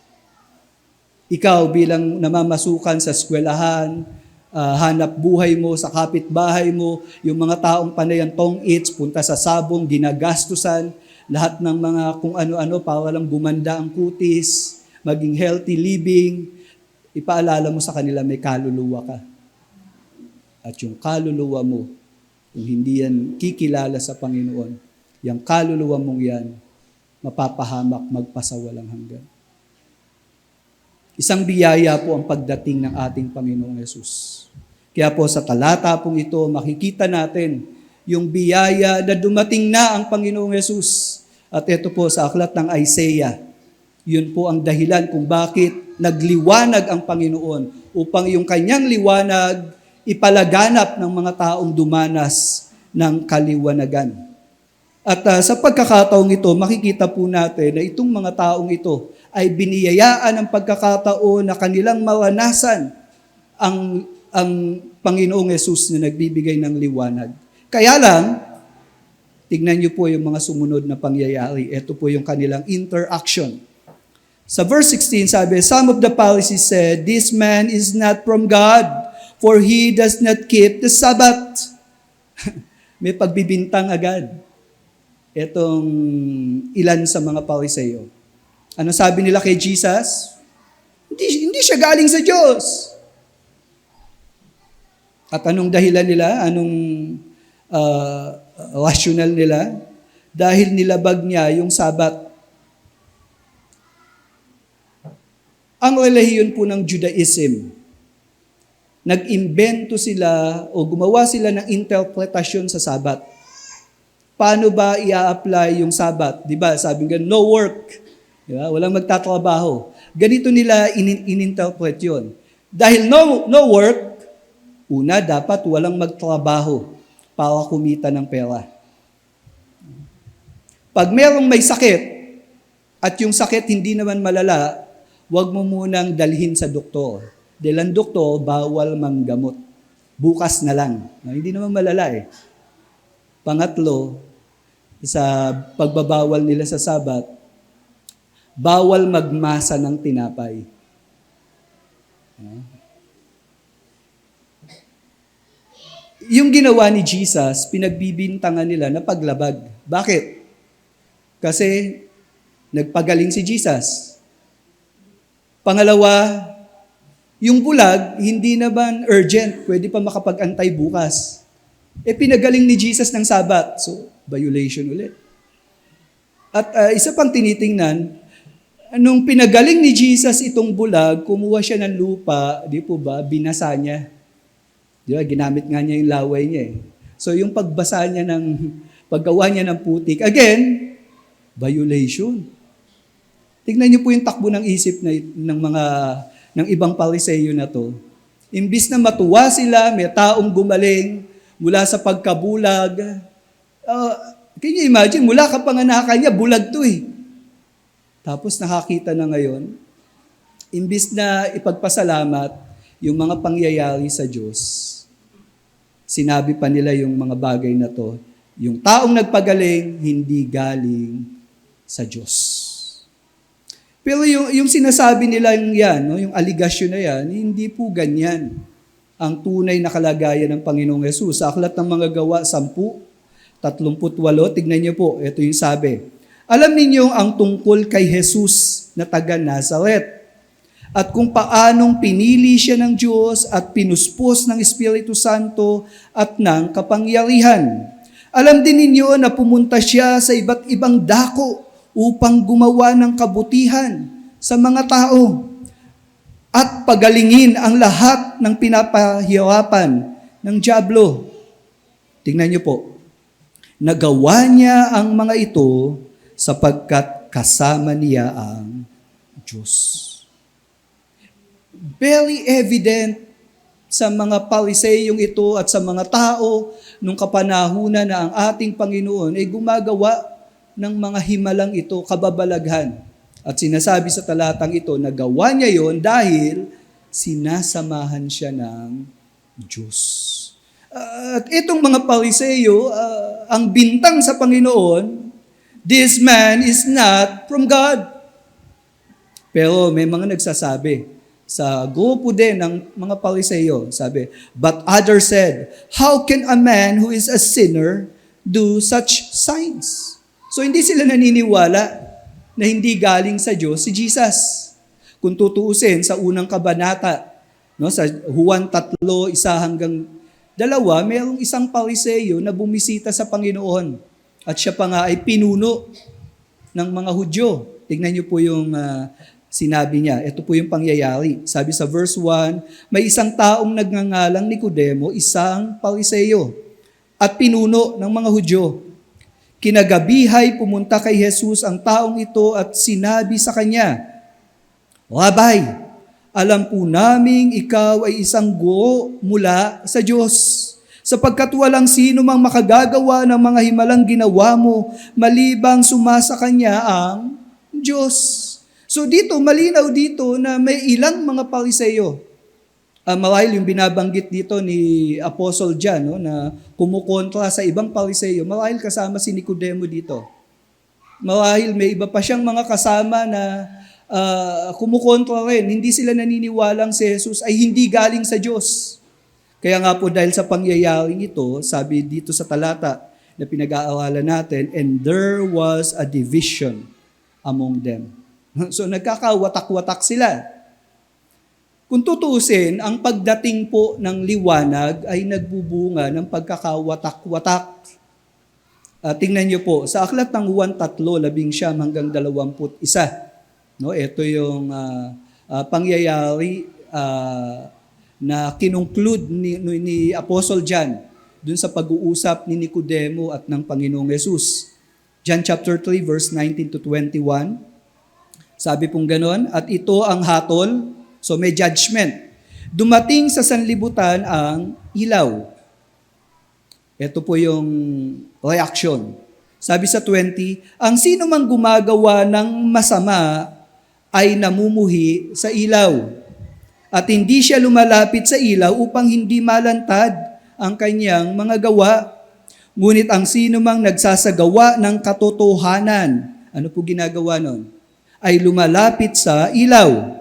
[SPEAKER 3] Ikaw bilang namamasukan sa eskwelahan, hanap buhay mo, sa kapitbahay mo, yung mga taong panayan tong-its, punta sa sabong, ginagastusan, lahat ng mga kung ano-ano para lang gumanda ang kutis, maging healthy living, ipaalala mo sa kanila may kaluluwa ka. At yung kaluluwa mo, kung hindi yan kikilala sa Panginoon, yung kaluluwa mong yan, mapapahamak magpasawalang hanggan. Isang biyaya po ang pagdating ng ating Panginoong Yesus. Kaya po sa talata pong ito, makikita natin yung biyaya na dumating na ang Panginoong Yesus. At ito po sa aklat ng Isaiah, yun po ang dahilan kung bakit nagliwanag ang Panginoon upang yung kanyang liwanag ipalaganap ng mga taong dumanas ng kaliwanagan. At sa pagkakataong ito, makikita po natin na itong mga taong ito ay biniyayaan ng pagkakataon na kanilang maranasan ang Panginoong Yesus na nagbibigay ng liwanag. Kaya lang, tignan niyo po yung mga sumunod na pangyayari. Ito po yung kanilang interaction. Sa verse 16 sabi, some of the Pharisees said, this man is not from God, for he does not keep the Sabbath. May pagbibintang agad itong ilan sa mga Pariseo. Ano sabi nila kay Jesus? Hindi siya galing sa Diyos. At anong dahilan nila? Anong rational nila? Dahil nilabag niya yung Sabat. Ang relihiyon po ng Judaism, nag-imbento sila o gumawa sila ng interpretasyon sa Sabat. Paano ba i-apply yung Sabat? Diba? Sabi nga, no work. Diba? Walang magtatrabaho. Ganito nila in-interpret yun. Dahil no work, una, dapat walang magtrabaho para kumita ng pera. Pag merong may sakit, at yung sakit hindi naman malala, huwag mo munang dalhin sa doktor. Dahil ang doktor, bawal manggamot. Bukas na lang. Hindi naman malala eh. Pangatlo, sa pagbabawal nila sa Sabat, bawal magmasa ng tinapay. Yung ginawa ni Jesus, pinagbibintangan nila na paglabag. Bakit? Kasi nagpagaling si Jesus. Pangalawa, yung bulag, hindi naman urgent. Pwede pa makapag-antay bukas. Pinagaling ni Jesus ng Sabat. So, violation ulit. At isa pang tinitingnan, nung pinagaling ni Jesus itong bulag, kumuha siya ng lupa, di po ba, binasa niya. Di ba, ginamit nga niya yung laway niya eh. So, yung pagbasa niya paggawa niya ng putik, again, violation. Tignan niyo po yung takbo ng isip ng ibang Pariseo na to. Imbis na matuwa sila, may taong gumaling mula sa pagkabulag. Can you imagine, mula kapanganakan niya, bulag to eh. Tapos nakakita na ngayon, imbis na ipagpasalamat yung mga pangyayari sa Diyos, sinabi pa nila yung mga bagay na to, yung taong nagpagaling, hindi galing sa Diyos. Pero yung sinasabi nila yan, no, yung aligasyon na yan, hindi po ganyan ang tunay na kalagayan ng Panginoong Yesus. Sa Aklat ng Mga Gawa 10:38, tignan niyo po, ito yung sabi. Alam ninyo ang tungkol kay Jesus na taga Nazaret at kung paanong pinili siya ng Diyos at pinuspos ng Espiritu Santo at ng kapangyarihan. Alam din ninyo na pumunta siya sa iba't ibang dako upang gumawa ng kabutihan sa mga tao at pagalingin ang lahat ng pinapahirapan ng dyablo. Tingnan niyo po, nagawa niya ang mga ito sapagkat kasama niya ang Diyos. Very evident sa mga Pariseyong ito at sa mga tao nung kapanahunan na ang ating Panginoon ay gumagawa ng mga himalang ito, kababalaghan. At sinasabi sa talatang ito, nagawa niya yon dahil sinasamahan siya ng Diyos. At itong mga Pariseo, ang bintang sa Panginoon, this man is not from God. Pero may mga nagsasabi, sa grupo din ng mga Pariseo, sabi, but others said, how can a man who is a sinner do such signs? So hindi sila naniniwala na hindi galing sa Diyos si Jesus. Kung tutuusin sa unang kabanata, no, sa Juan 3:1-2, mayroong isang Pariseo na bumisita sa Panginoon. At siya pa nga ay pinuno ng mga Hudyo. Tignan niyo po yung sinabi niya. Ito po yung pangyayari. Sabi sa verse 1, may isang taong nagngangalang Nicodemo, isang Pariseo, at pinuno ng mga Hudyo. Kinagabihay, pumunta kay Jesus ang taong ito at sinabi sa kanya, Rabay, alam po naming ikaw ay isang guro mula sa Diyos, sapagkat walang sino mang makagagawa ng mga himalang ginawa mo, malibang sumasa kanya ang Diyos. So dito, malinaw dito na may ilang mga Pariseo. Marahil yung binabanggit dito ni Apostle John, no, na kumukontra sa ibang Pariseo, marahil kasama si Nicodemo dito. Marahil may iba pa siyang mga kasama na kumukontra rin. Hindi sila naniniwalang si Jesus ay hindi galing sa Diyos. Kaya nga po dahil sa pangyayaring ito, sabi dito sa talata na pinag-aaralan natin, and there was a division among them. So nagkakawatak-watak sila. Kung tutuusin, ang pagdating po ng liwanag ay nagbubunga ng pagkakawatak-watak. Tingnan niyo po, sa aklat ng Juan 3:11 hanggang 21, no, ito yung pangyayari na kinongclude ni Apostle John dun sa pag-uusap ni Nicodemo at ng Panginoong Yesus. John chapter 3 verse 19 to 21. Sabi pong ganon, at ito ang hatol, so may judgment. Dumating sa sanlibutan ang ilaw. Ito po yung reaction. Sabi sa 20, ang sino mang gumagawa ng masama ay namumuhi sa ilaw. At hindi siya lumalapit sa ilaw upang hindi malantad ang kanyang mga gawa. Ngunit ang sino mang nagsasagawa ng katotohanan, ano po ginagawa nun? Ay lumalapit sa ilaw.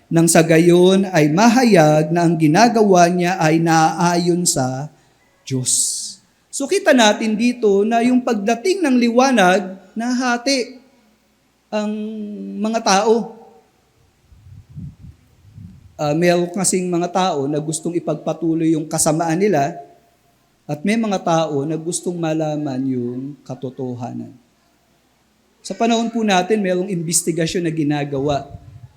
[SPEAKER 3] Nang sa gayon ay mahayag na ang ginagawa niya ay naaayon sa Diyos. So kita natin dito na yung pagdating ng liwanag, nahati ang mga tao. Meron kasing mga tao na gustong ipagpatuloy yung kasamaan nila at may mga tao na gustong malaman yung katotohanan. Sa panahon po natin, mayroong investigasyon na ginagawa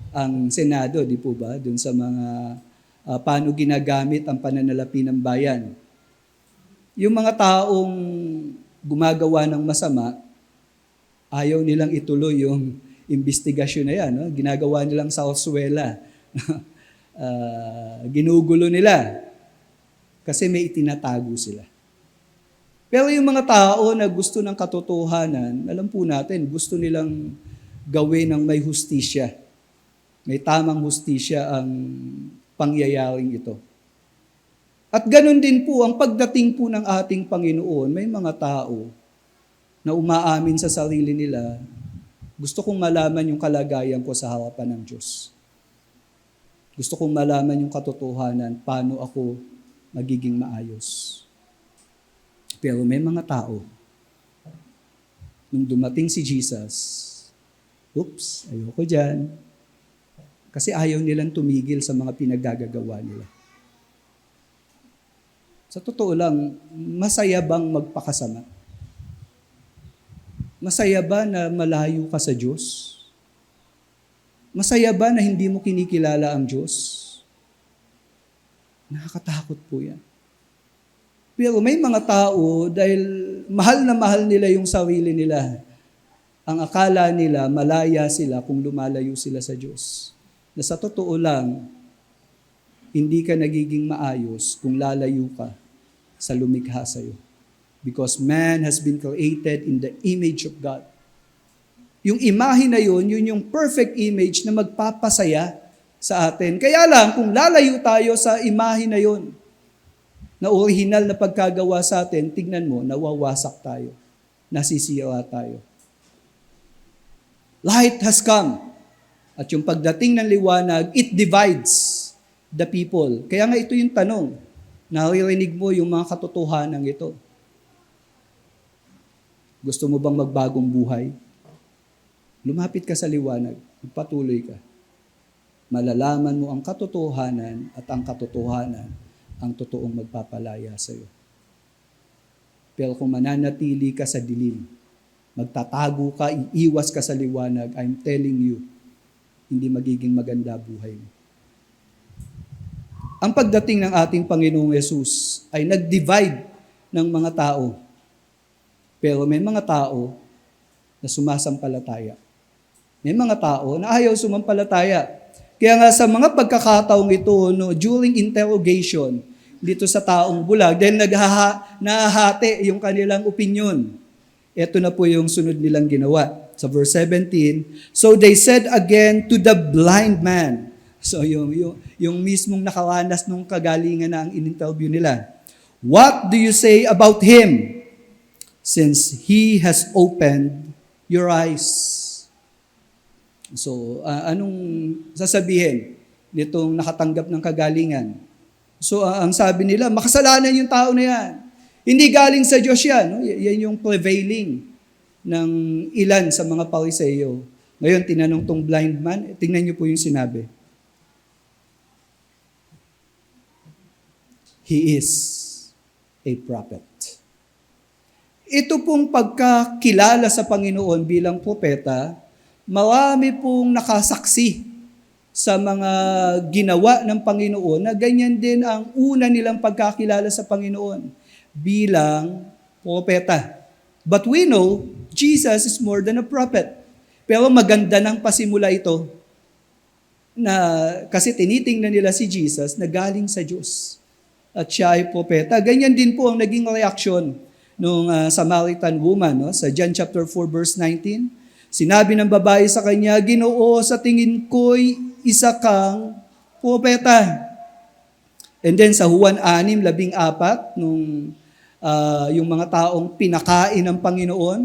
[SPEAKER 3] ang Senado, di po ba? Doon sa mga paano ginagamit ang pananalapi ng bayan. Yung mga taong gumagawa ng masama, ayaw nilang ituloy yung investigasyon na yan. No? Ginagawa nilang sa oswela. Ginugulo nila kasi may itinatago sila. Pero yung mga tao na gusto ng katotohanan, alam po natin, gusto nilang gawin ng may hustisya. May tamang hustisya ang pangyayaring ito. At ganun din po, ang pagdating po ng ating Panginoon, may mga tao na umaamin sa sarili nila, gusto kong malaman yung kalagayan ko sa harapan ng Diyos. Gusto kong malaman yung katotohanan, paano ako magiging maayos. Pero may mga tao, nung dumating si Jesus, oops, ayoko dyan. Kasi ayaw nilang tumigil sa mga pinaggagawa nila. Sa totoo lang, masaya bang magpakasama? Masaya ba na malayo ka sa Diyos? Masaya ba na hindi mo kinikilala ang Diyos? Nakakatakot po yan. Pero may mga tao, dahil mahal na mahal nila yung sarili nila, ang akala nila malaya sila kung lumalayo sila sa Diyos. Na sa totoo lang, hindi ka nagiging maayos kung lalayo ka sa lumikha sa'yo. Because man has been created in the image of God. Yung imahe na yun yung perfect image na magpapasaya sa atin. Kaya lang, kung lalayo tayo sa imahe na yun, na original na pagkagawa sa atin, tignan mo, nawawasak tayo. Nasisira tayo. Light has come. At yung pagdating ng liwanag, it divides the people. Kaya nga ito yung tanong. Naririnig mo yung mga katotohanan ito. Gusto mo bang magbagong buhay? Lumapit ka sa liwanag, magpatuloy ka. Malalaman mo ang katotohanan at ang katotohanan ang totoong magpapalaya sa iyo. Pero kung mananatili ka sa dilim, magtatago ka, iiwas ka sa liwanag, I'm telling you, hindi magiging maganda buhay mo. Ang pagdating ng ating Panginoong Yesus ay nag-divide ng mga tao. Pero may mga tao na sumasampalataya. May mga tao na ayaw sumampalataya. Kaya nga sa mga pagkakataong ito, during interrogation, dito sa taong bulag, dahil nahahati yung kanilang opinion. Ito na po yung sunod nilang ginawa. Sa verse 17, so they said again to the blind man. So yung mismong nakaranas nung kagalingan na ang in-interview nila. What do you say about him? Since he has opened your eyes. So, anong sasabihin nitong nakatanggap ng kagalingan? So, ang sabi nila, makasalanan yung tao na yan. Hindi galing sa Diyos yan. No? Yan yung prevailing ng ilan sa mga Pariseo. Ngayon, tinanong tong blind man, tingnan niyo po yung sinabi. He is a prophet. Ito pong pagkakilala sa Panginoon bilang propeta, marami pong nakasaksi sa mga ginawa ng Panginoon na ganyan din ang una nilang pagkakilala sa Panginoon bilang propeta. But we know, Jesus is more than a prophet. Pero maganda ng pasimula ito na kasi tinitingnan nila si Jesus na galing sa Diyos. At siya ay propeta. Ganyan din po ang naging reaksyon nung Samaritan woman. No? Sa John chapter 4 verse 19, sinabi ng babae sa kanya, Ginoo, sa tingin ko'y isa kang propeta. And then sa Juan 6:14, nung yung mga taong pinakain ng Panginoon,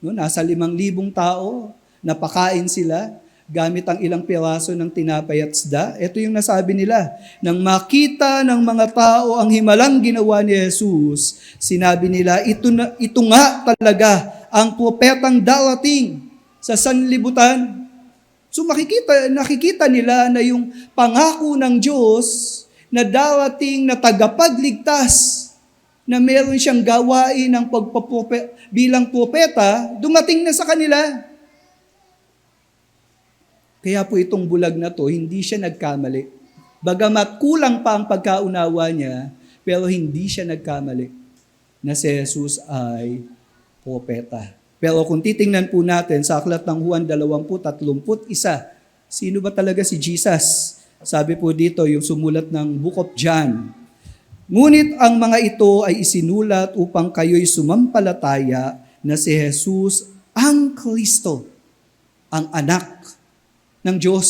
[SPEAKER 3] no? Nasa 5,000 tao, napakain sila, gamit ang ilang piraso ng tinapay at isda. Ito yung nasabi nila. Nang makita ng mga tao ang himalang ginawa ni Jesus, sinabi nila, ito nga talaga ang propetang darating sa sanlibutan. So nakikita nila na yung pangako ng Diyos na darating na tagapagligtas, na meron siyang gawain ng bilang propeta, dumating na sa kanila. Kaya po itong bulag na to, hindi siya nagkamali. Bagamat kulang pa ang pagkaunawa niya, pero hindi siya nagkamali na si Jesus ay propeta. Pero kung titingnan po natin sa aklat ng Juan 20:31, sino ba talaga si Jesus? Sabi po dito, yung sumulat ng Book of John. Ngunit ang mga ito ay isinulat upang kayo'y sumampalataya na si Jesus ang Kristo, ang anak ng Diyos.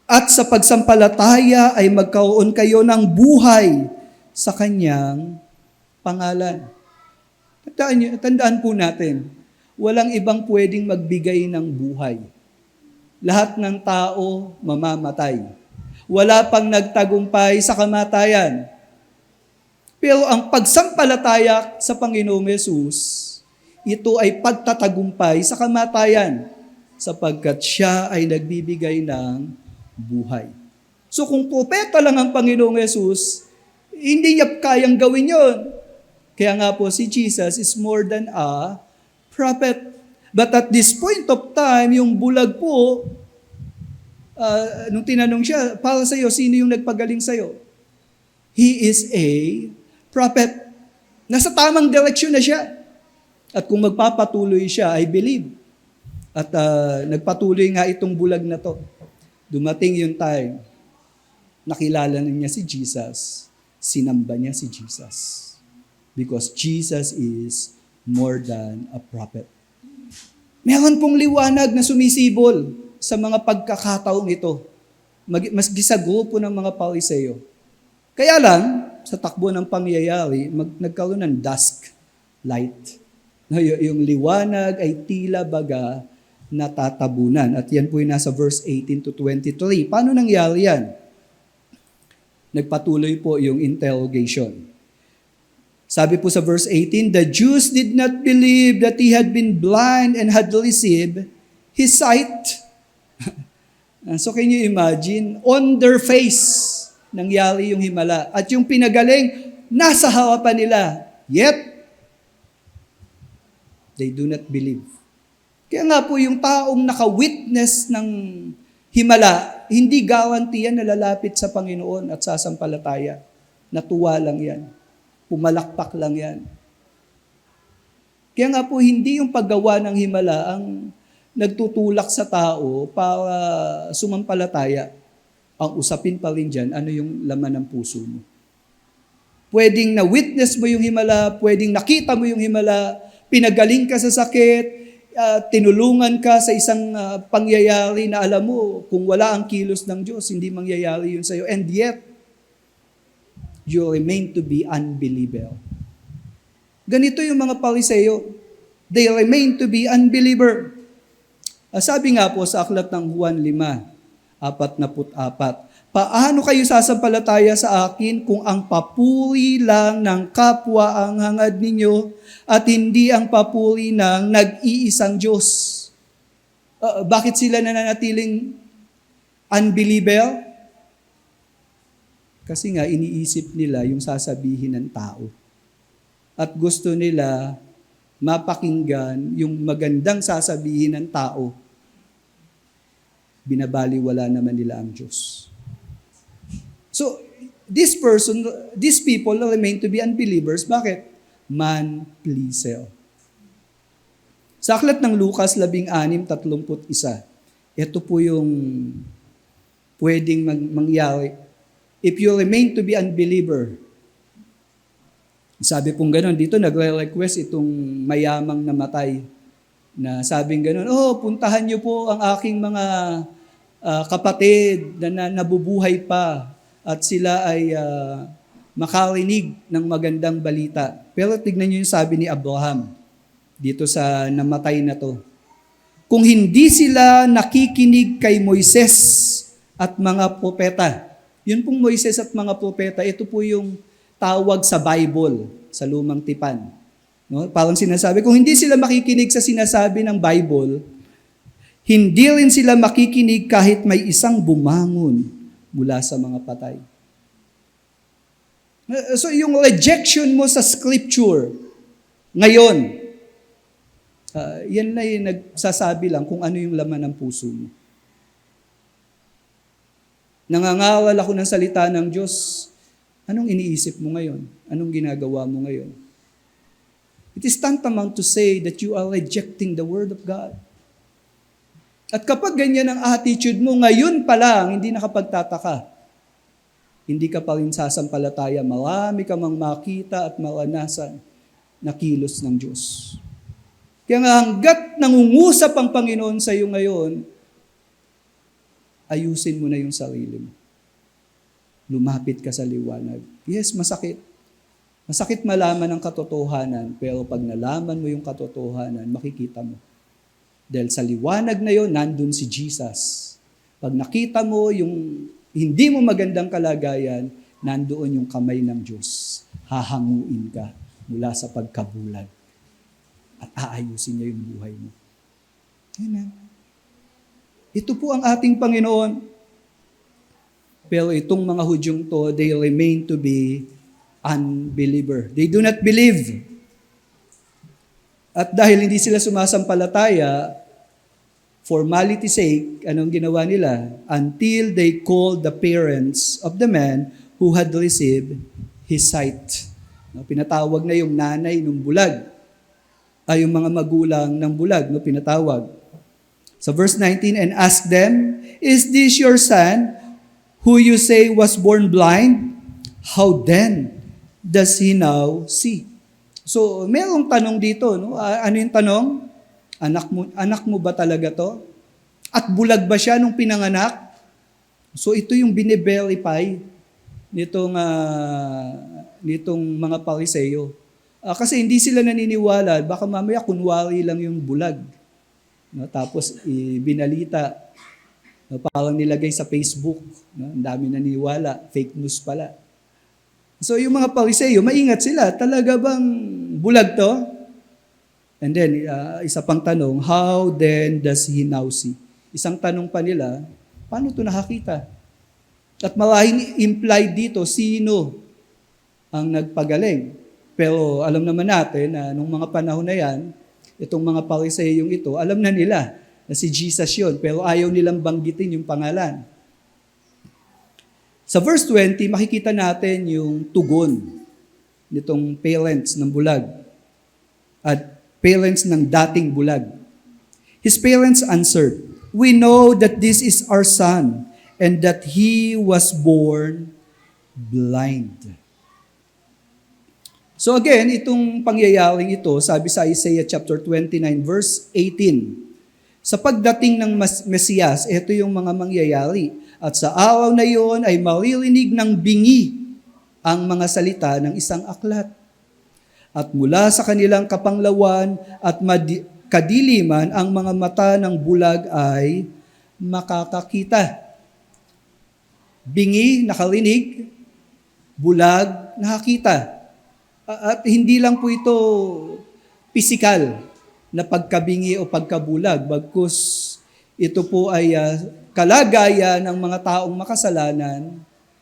[SPEAKER 3] At sa pagsampalataya ay magkaroon kayo ng buhay sa kanyang pangalan. Tandaan po natin, walang ibang pwedeng magbigay ng buhay. Lahat ng tao mamamatay. Wala pang nagtagumpay sa kamatayan. Pero ang pagsampalataya sa Panginoong Yesus, ito ay pagtatagumpay sa kamatayan sapagkat siya ay nagbibigay ng buhay. So kung propeta lang ang Panginoong Yesus, hindi niya kayang gawin yon. Kaya nga po si Jesus is more than a prophet. But at this point of time, yung bulag po, nung tinanong siya, para sa'yo, sino yung nagpagaling sa'yo? He is a prophet. Nasa tamang direksyon na siya. At kung magpapatuloy siya, I believe. At nagpatuloy nga itong bulag na to. Dumating yung time, nakilala na niya si Jesus, sinamba niya si Jesus. Because Jesus is more than a prophet. Meron pong liwanag na sumisibol sa mga pagkakataong ito. Mas sa grupo ng mga Pariseo. Kaya lang, sa takbo ng pangyayari, nagkaroon ng dusk light. Yung liwanag ay tila baga natatabunan. At yan po yung nasa verse 18-23. Paano nangyari yan? Nagpatuloy po yung interrogation. Sabi po sa verse 18, the Jews did not believe that he had been blind and had received his sight. So can you imagine? On their face, nangyari yung himala. At yung pinagaling, nasa harapan nila. Yet, they do not believe. Kaya nga po yung taong naka-witness ng himala, hindi garantiyan na lalapit sa Panginoon at sasampalataya. Natuwa lang yan. Pumalakpak lang yan. Kaya nga po, hindi yung paggawa ng himala ang nagtutulak sa tao para sumampalataya. Ang usapin pa rin dyan, ano yung laman ng puso mo. Pwedeng na-witness mo yung himala, pwedeng nakita mo yung himala, pinagaling ka sa sakit, tinulungan ka sa isang pangyayari na alam mo, kung wala ang kilos ng Diyos, hindi mangyayari yun sa'yo. And yet, you remain to be unbeliever. Ganito yung mga Pariseo. They remain to be unbeliever. Sabi nga po sa aklat ng Juan 5:44, paano kayo sasampalataya sa akin kung ang papuri lang ng kapwa ang hangad ninyo at hindi ang papuri ng nag-iisang Diyos? Bakit sila nananatiling unbeliever? Kasi nga iniisip nila yung sasabihin ng tao. At gusto nila mapakinggan yung magandang sasabihin ng tao. Binabaliwala naman nila ang Diyos. So, these people remain to be unbelievers. Bakit? Man-pleaser. Sa aklat ng Lucas 16:31, ito po yung pwedeng mangyari. If you remain to be unbeliever, sabi pong gano'n, dito nagre-request itong mayamang namatay na sabing gano'n, puntahan niyo po ang aking mga kapatid na nabubuhay pa at sila ay makarinig ng magandang balita. Pero tignan niyo yung sabi ni Abraham dito sa namatay na to. Kung hindi sila nakikinig kay Moises at mga propeta, yun pong Moises at mga propeta, ito po yung tawag sa Bible, sa lumang tipan. No? Parang sinasabi, kung hindi sila makikinig sa sinasabi ng Bible, hindi rin sila makikinig kahit may isang bumangon mula sa mga patay. So yung rejection mo sa Scripture, ngayon, yan na yung nagsasabi lang kung ano yung laman ng puso mo. Nangangaral ako ng salita ng Diyos. Anong iniisip mo ngayon? Anong ginagawa mo ngayon? It is tantamount to say that you are rejecting the Word of God. At kapag ganyan ang attitude mo, ngayon pa lang, hindi nakapagtataka. Hindi ka pa rin sasampalataya. Marami ka mang makita at maranasan na kilos ng Diyos. Kaya nga hanggat nangungusap ang Panginoon sa iyo ngayon, ayusin mo na yung sarili mo. Lumapit ka sa liwanag. Yes, masakit. Masakit malaman ang katotohanan, pero pag nalaman mo yung katotohanan, makikita mo. Dahil sa liwanag na yon, nandun si Jesus. Pag nakita mo yung hindi mo magandang kalagayan, nandoon yung kamay ng Diyos. Hahanguin ka mula sa pagkabulag. At aayusin niya yung buhay mo. Amen. Ito po ang ating Panginoon. Pero itong mga Hudyong to, they remain to be unbeliever. They do not believe. At dahil hindi sila sumasampalataya, formality sake, anong ginawa nila? Until they called the parents of the man who had received his sight. Pinatawag na yung nanay ng bulag. Ay yung mga magulang ng bulag, pinatawag. So verse 19, and ask them, is this your son who you say was born blind? How then does he now see? So merong tanong dito, no? Ano yung tanong? Anak mo ba talaga to? At bulag ba siya nung pinanganak? So ito yung bine-verify nitong mga Pariseo. Kasi hindi sila naniniwala, baka mamaya kunwari lang yung bulag. No, tapos binalita, no, parang nilagay sa Facebook, no, ang dami naniwala, fake news pala. So yung mga Pariseo, maingat sila, talaga bang bulag to? And then, isa pang tanong, how then does he now see? Isang tanong pa nila, paano ito nakakita? At marahing implied dito, sino ang nagpagaling? Pero alam naman natin na nung mga panahon na yan, itong mga Pariseyong ito, alam na nila na si Jesus yun, pero ayaw nilang banggitin yung pangalan. Sa verse 20, makikita natin yung tugon nitong parents ng bulag at parents ng dating bulag. His parents answered, we know that this is our son and that he was born blind. So again, itong pangyayaring ito, sabi sa Isaiah chapter 29 verse 18, sa pagdating ng Mesiyas, ito yung mga mangyayari. At sa araw na iyon ay maririnig ng bingi ang mga salita ng isang aklat. At mula sa kanilang kapanglawan at kadiliman, ang mga mata ng bulag ay makakakita. Bingi, nakarinig, bulag, nakakita. At hindi lang po ito pisikal na pagkabingi o pagkabulag, bagkus ito po ay kalagayan ng mga taong makasalanan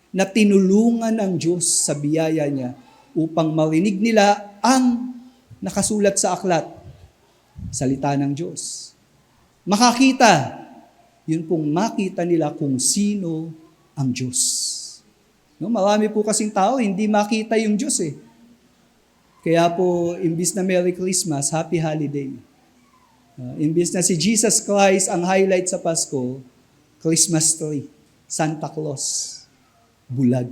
[SPEAKER 3] na tinulungan ng Diyos sa biyaya niya upang marinig nila ang nakasulat sa aklat, salita ng Diyos. Makakita, yun pong makita nila kung sino ang Diyos. No, marami po kasing tao, hindi makita yung Diyos eh. Kaya po, imbis na Merry Christmas, Happy Holiday. Imbis na si Jesus Christ ang highlight sa Pasko, Christmas tree, Santa Claus, bulag.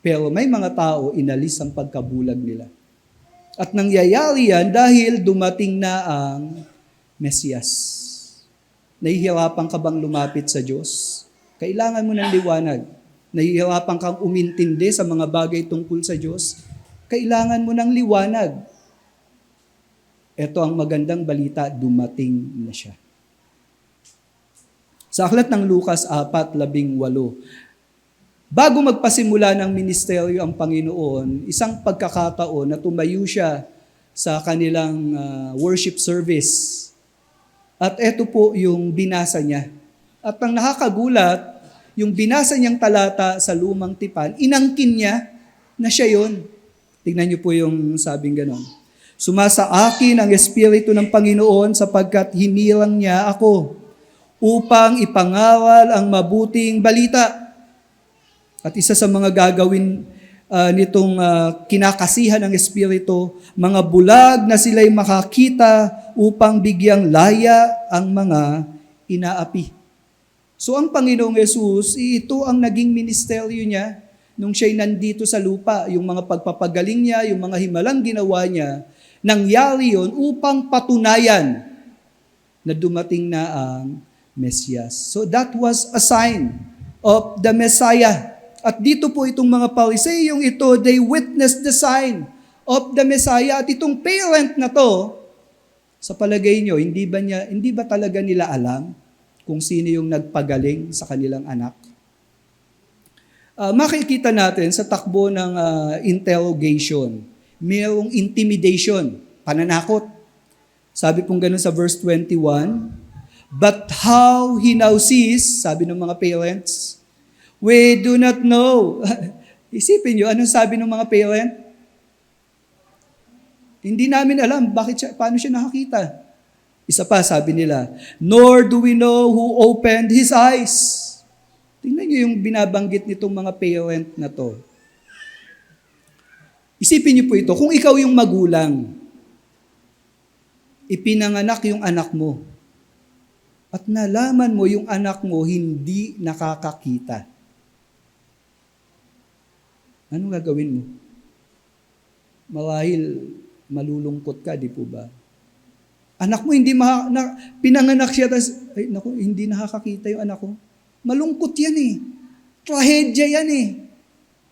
[SPEAKER 3] Pero may mga tao, inalis ang pagkabulag nila. At nangyayari yan dahil dumating na ang Mesiyas. Nahihirapan ka bang lumapit sa Diyos? Kailangan mo ng liwanag. Nahihirapan kang umintindi sa mga bagay tungkol sa Diyos? Kailangan mo ng liwanag. Ito ang magandang balita, dumating na siya. Sa aklat ng Lucas 4:18, bago magpasimula ng ministeryo ang Panginoon, isang pagkakataon na tumayo siya sa kanilang worship service. At ito po yung binasa niya. At ang nakakagulat, yung binasa niyang talata sa lumang tipan, inangkin niya na siya yun. Tignan niyo po yung sabing ganon. Sumasa akin ang Espiritu ng Panginoon sapagkat hinilang niya ako upang ipangaral ang mabuting balita. At isa sa mga gagawin nitong kinakasihan ng Espiritu, mga bulag na sila'y makakita upang bigyang laya ang mga inaapi. So ang Panginoong Yesus, ito ang naging ministeryo niya nung siya'y nandito sa lupa. Yung mga pagpapagaling niya, yung mga himalang ginawa niya, nangyari yun upang patunayan na dumating na ang Mesiyas. So that was a sign of the Messiah. At dito po itong mga Pariseyong ito, they witnessed the sign of the Messiah. At itong parent na to, sa palagay nyo, hindi ba talaga nila alam kung sino yung nagpagaling sa kanilang anak? Makikita natin sa takbo ng interrogation, mayroong intimidation, pananakot. Sabi pong ganun sa verse 21, but how he now sees, sabi ng mga parents, we do not know. Isipin nyo, anong sabi ng mga parent? Hindi namin alam paano siya nakakita. Isa pa, sabi nila, nor do we know who opened his eyes. Tingnan nyo yung binabanggit nitong mga parent na to. Isipin niyo po ito, kung ikaw yung magulang, ipinanganak yung anak mo, at nalaman mo yung anak mo hindi nakakakita. Anong gagawin mo? Marahil malulungkot ka, di po ba? Anak mo pinanganak siya, hindi nakakakita yung anak ko. Malungkot yan eh. Trahedya yan eh.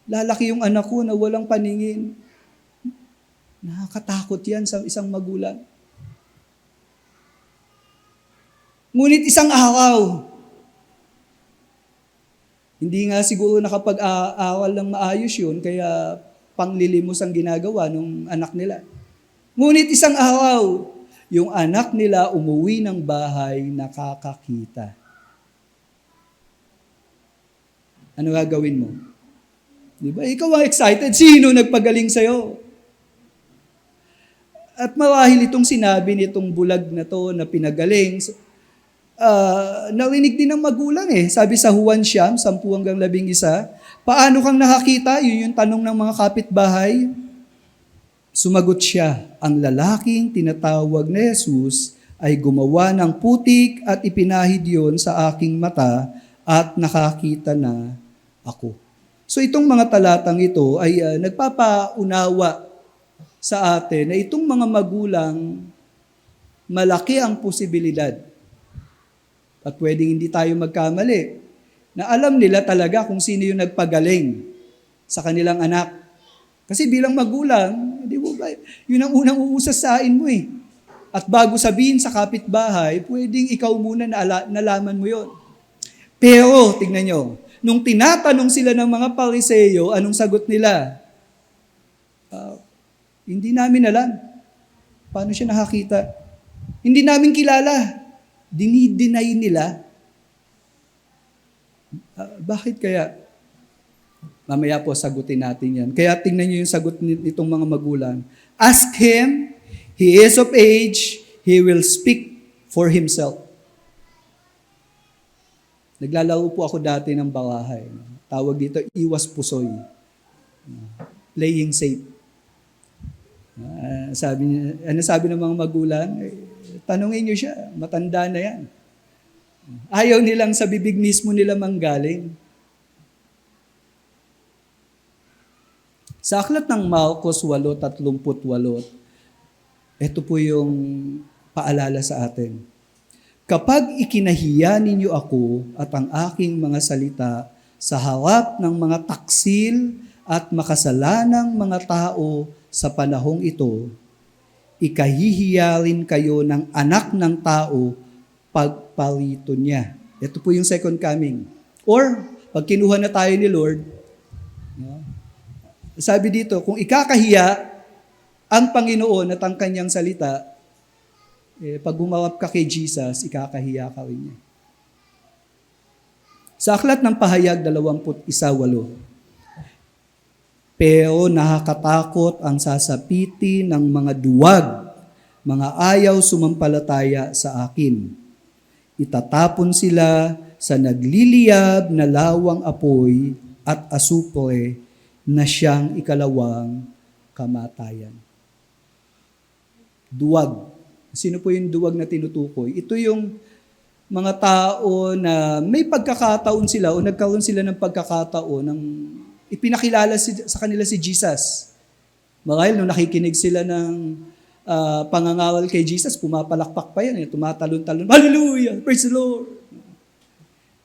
[SPEAKER 3] Lalaki yung anak ko na walang paningin. Nakakatakot yan sa isang magulang. Ngunit isang araw, hindi nga siguro nakapag-aaral ng maayos yun, kaya panglilimos ang ginagawa ng anak nila. Ngunit isang araw, yung anak nila umuwi ng bahay nakakakita. Ano gagawin mo? Di ba? Ikaw ang excited. Sino nagpagaling sa'yo? At marahil itong sinabi nitong bulag na to na pinagaling, narinig din ng magulang eh. Sabi sa Juan 10:10-11, paano kang nakakita? Yun yung tanong ng mga kapitbahay. Sumagot siya, ang lalaking tinatawag na Jesus ay gumawa ng putik at ipinahid yon sa aking mata at nakakita na ako. So itong mga talatang ito ay nagpapaunawa sa atin na itong mga magulang, malaki ang posibilidad. At pwedeng hindi tayo magkamali na alam nila talaga kung sino yung nagpagaling sa kanilang anak. Kasi bilang magulang, di ba, yun ang unang uusasain mo eh. At bago sabihin sa kapitbahay, pwedeng ikaw muna nalaman mo yon. Pero, tignan nyo, nung tinatanong sila ng mga Pariseo, anong sagot nila? Hindi namin alam. Paano siya nakakita? Hindi namin kilala. Dinideny nila. Bakit kaya? Mamaya po sagutin natin yan. Kaya tingnan nyo yung sagot nitong mga magulang. Ask him, he is of age, he will speak for himself. Naglalaro po ako dati ng barahay. Tawag dito, iwas pusoy. Playing safe. Sabi ng mga magulang? Tanungin nyo siya, matanda na yan. Ayaw nilang sa bibig mismo nila manggaling. Sa aklat ng Marcos 8:38, ito po yung paalala sa atin. Kapag ikinahiya ninyo ako at ang aking mga salita sa harap ng mga taksil at makasalanang mga tao sa panahong ito, ikahihiya rin kayo ng anak ng tao pagparito niya. Ito po yung second coming. Or, pag kinuha na tayo ni Lord, sabi dito, kung ikakahiya ang Panginoon at ang kanyang salita, pag humawap ka kay Jesus, ikakahiya ka rin niya. Sa aklat ng Pahayag 21:8, pero nakakatakot ang sasapiti ng mga duwag, mga ayaw sumampalataya sa akin. Itatapon sila sa nagliliyab na lawang apoy at asupre na siyang ikalawang kamatayan. Duwag. Sino po yung duwag na tinutukoy? Ito yung mga tao na may pagkakataon sila o nagkaroon sila ng pagkakataon ng ipinakilala sa kanila si Jesus. Marahil nung nakikinig sila ng pangangaral kay Jesus, pumapalakpak pa yan, tumatalon-talon, Hallelujah! Praise the Lord!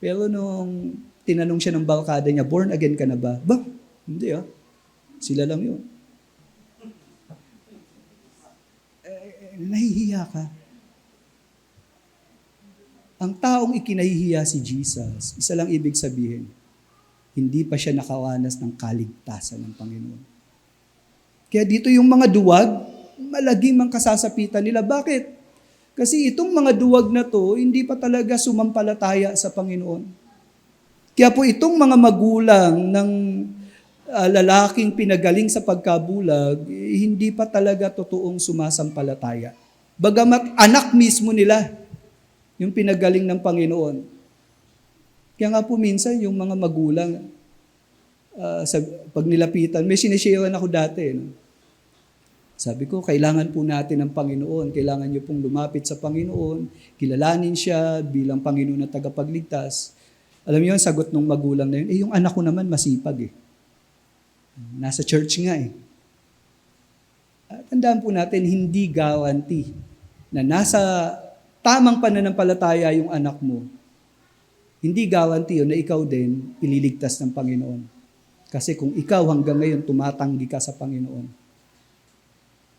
[SPEAKER 3] Pero nung tinanong siya ng barkada niya, born again ka na ba? Ba? Hindi Sila lang yun. Nahihiya ka. Ang taong ikinahihiya si Jesus, isa lang ibig sabihin, hindi pa siya nakaranas ng kaligtasan ng Panginoon. Kaya dito yung mga duwag, malagim ang kasasapitan nila. Bakit? Kasi itong mga duwag na to, hindi pa talaga sumampalataya sa Panginoon. Kaya po itong mga magulang ng lalaking pinagaling sa pagkabulag, hindi pa talaga totoong sumasampalataya. Bagamat anak mismo nila, yung pinagaling ng Panginoon. Kaya nga po minsan, yung mga magulang, pag nilapitan, may sinisharean ako dati. No? Sabi ko, kailangan po natin ng Panginoon. Kailangan nyo pong lumapit sa Panginoon, kilalanin siya bilang Panginoon na tagapagligtas. Alam niyo, ang sagot ng magulang na yun, yung anak ko naman masipag Nasa church nga Tandaan po natin, hindi guarantee na nasa tamang pananampalataya yung anak mo. Hindi guarantee yun na ikaw din ililigtas ng Panginoon. Kasi kung ikaw hanggang ngayon tumatanggi ka sa Panginoon,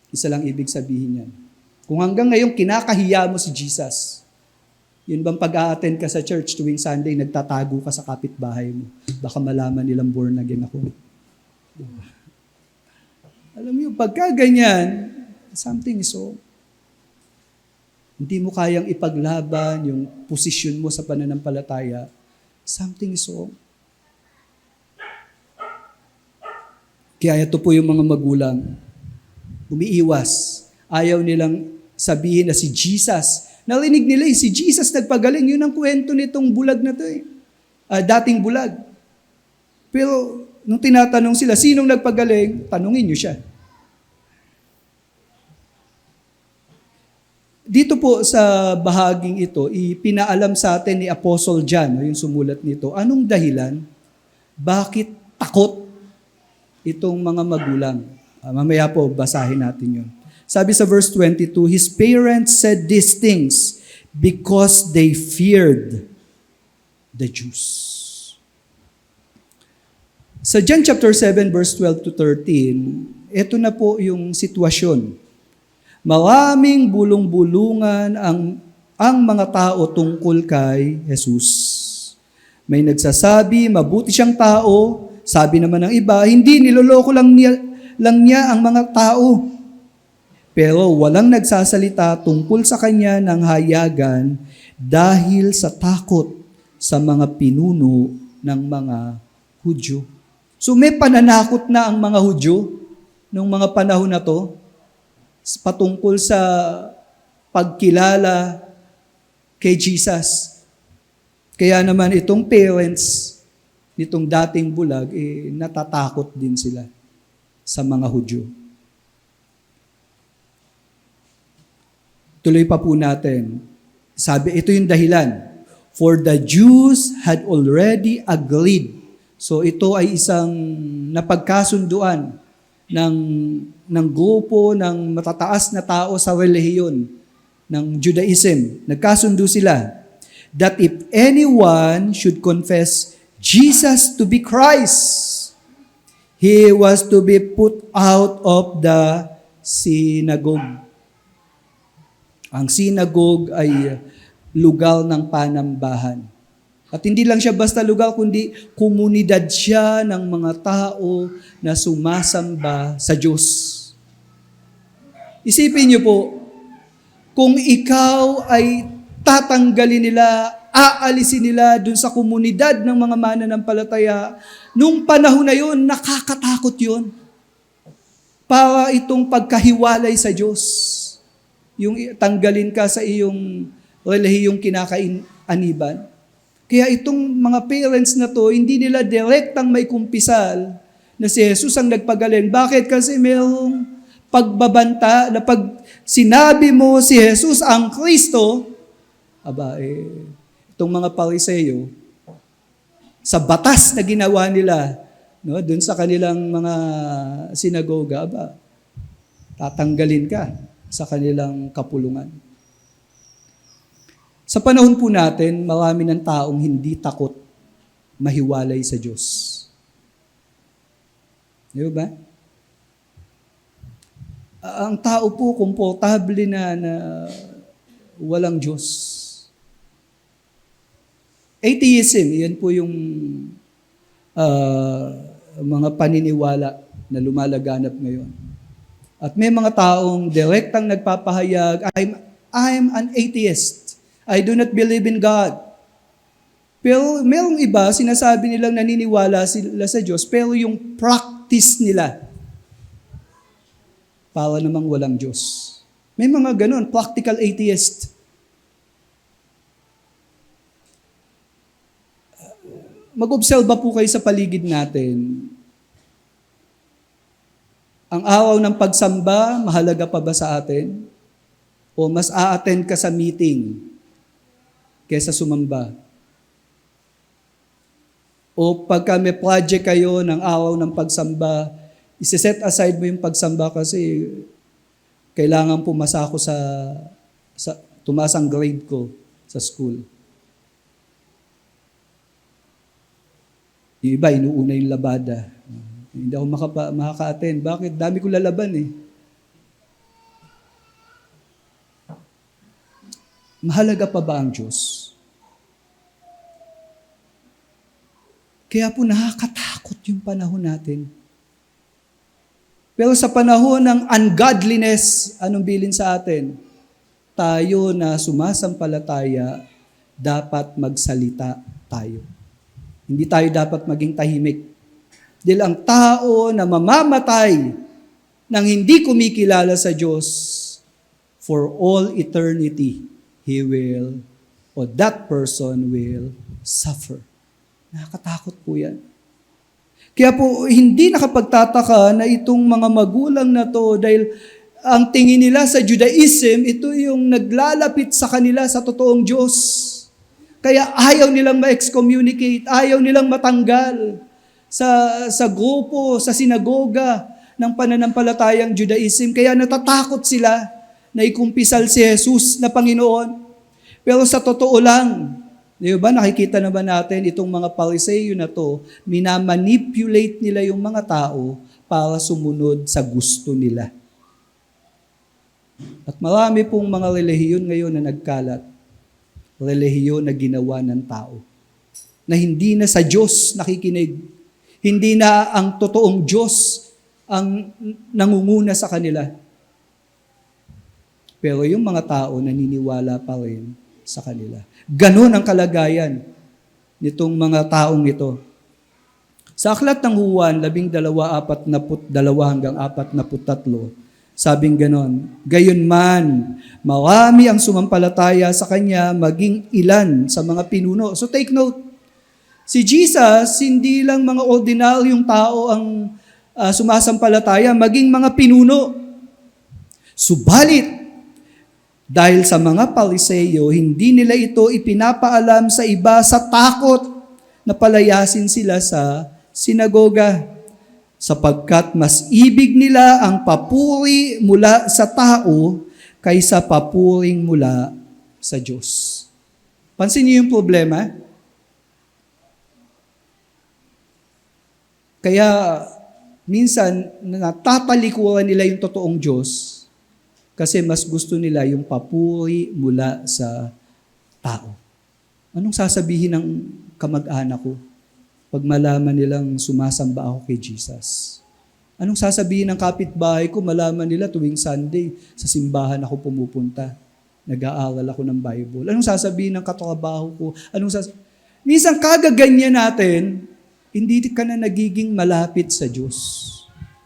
[SPEAKER 3] isa lang ibig sabihin yan. Kung hanggang ngayon kinakahiya mo si Jesus, yun bang pag-a-attend ka sa church tuwing Sunday, nagtatago ka sa kapitbahay mo, baka malaman nilang born again ako. Alam mo, pagka ganyan, something is wrong. Hindi mo kayang ipaglaban yung posisyon mo sa pananampalataya, something is wrong. Kaya ito po yung mga magulang, umiiwas. Ayaw nilang sabihin na si Jesus, narinig nila si Jesus nagpagaling, yun ang kwento nitong bulag na to dating bulag. Pero nung tinatanong sila, sinong nagpagaling? Tanungin niyo siya. Dito po sa bahaging ito, ipinaalam sa atin ni Apostle John, yung sumulat nito, anong dahilan? Bakit takot itong mga magulang? Mamaya po, basahin natin yun. Sabi sa verse 22, His parents said these things because they feared the Jews. Sa John chapter 7, verse 12 to 13, ito na po yung sitwasyon. Maraming bulong-bulungan ang mga tao tungkol kay Jesus. May nagsasabi, mabuti siyang tao. Sabi naman ng iba, hindi, niloloko lang niya ang mga tao. Pero walang nagsasalita tungkol sa kanya ng hayagan dahil sa takot sa mga pinuno ng mga Hudyo. So may pananakot na ang mga Hudyo nung mga panahon na to patungkol sa pagkilala kay Jesus. Kaya naman itong parents nitong dating bulag, natatakot din sila sa mga Hudyo. Tuloy pa po natin. Sabi, ito yung dahilan. For the Jews had already agreed. So ito ay isang napagkasunduan ng grupo ng matataas na tao sa relihiyon ng Judaism. Nagkasundo sila that if anyone should confess Jesus to be Christ, he was to be put out of the synagogue. Ang synagogue ay lugar ng panambahan. At hindi lang siya basta lugar, kundi komunidad siya ng mga tao na sumasamba sa Diyos. Isipin niyo po, kung ikaw ay tatanggalin nila, aalisin nila dun sa komunidad ng mga mananampalataya, nung panahon na yun, nakakatakot yun. Para itong pagkahiwalay sa Diyos. Yung tanggalin ka sa iyong relihiyong kinakainiban. Kaya itong mga parents na to, hindi nila direktang may kumpisal na si Jesus ang nagpagaling. Bakit? Kasi mayroong pagbabanta na pag sinabi mo si Jesus ang Kristo, itong mga Pariseyo, sa batas na ginawa nila, no, dun sa kanilang mga sinagoga, tatanggalin ka sa kanilang kapulungan. Sa panahon po natin, marami ng taong hindi takot mahiwalay sa Diyos. Di ba? Ang tao po, komportable na walang Diyos. Atheism, yan po yung mga paniniwala na lumalaganap ngayon. At may mga taong direktang nagpapahayag, I'm an atheist. I do not believe in God. Pero mayroong iba, sinasabi nilang naniniwala sila sa Diyos, pero yung practice nila, para namang walang Diyos. May mga ganun, practical atheist. Mag-observe po kayo sa paligid natin. Ang araw ng pagsamba, mahalaga pa ba sa atin? O mas a-attend ka sa meeting kaysa sumamba? O pagka may project kayo ng araw ng pagsamba, isi-set aside mo yung pagsamba kasi kailangan pumasa ako sa tumaas ang grade ko sa school. Yung iba, inuuna yung labada. Hindi ako makaka-attend. Bakit? Dami ko lalaban eh. Mahalaga pa ba ang Diyos? Kaya po nakakatakot yung panahon natin. Pero sa panahon ng ungodliness, anong bilin sa atin? Tayo na sumasampalataya, dapat magsalita tayo. Hindi tayo dapat maging tahimik. Dahil ang tao na mamamatay nang hindi kumikilala sa Diyos, for all eternity, that person will suffer. Nakakatakot po yan. Kaya po, hindi nakapagtataka na itong mga magulang na to, dahil ang tingin nila sa Judaism, ito yung naglalapit sa kanila sa totoong Diyos. Kaya ayaw nilang ma-excommunicate, ayaw nilang matanggal sa grupo, sa sinagoga ng pananampalatayang Judaism. Kaya natatakot sila na ikumpisal si Jesus na Panginoon. Pero sa totoo lang, di ba, nakikita naman natin itong mga Pariseyo na to, minamanipulate nila yung mga tao para sumunod sa gusto nila. At marami pong mga relihiyon ngayon na nagkalat. Relihiyon na ginawa ng tao. Na hindi na sa Diyos nakikinig. Hindi na ang totoong Diyos ang nangunguna sa kanila. Pero yung mga tao naniniwala pa rin sa kanila. Ganon ang kalagayan nitong mga taong ito. Sa aklat ng Juan, 12:42 hanggang 43, sabing ganon, gayunman, marami ang sumampalataya sa Kanya, maging ilan sa mga pinuno. So take note, si Jesus, hindi lang mga ordinaryong tao ang sumasampalataya, maging mga pinuno. Subalit, dahil sa mga Pariseyo, hindi nila ito ipinapaalam sa iba sa takot na palayasin sila sa sinagoga, sapagkat mas ibig nila ang papuri mula sa tao kaysa papuring mula sa Diyos. Pansin niyo yung problema? Kaya minsan natatalikuran nila yung totoong Diyos kasi mas gusto nila yung papuri mula sa tao. Anong sasabihin ng kamag-anak ko pag malaman nilang sumasamba ako kay Jesus? Anong sasabihin ng kapitbahay ko, malaman nila tuwing Sunday, sa simbahan ako pumupunta, nag-aaral ako ng Bible? Anong sasabihin ng katrabaho ko? Minsan kagaganyan natin, hindi ka na nagiging malapit sa Diyos.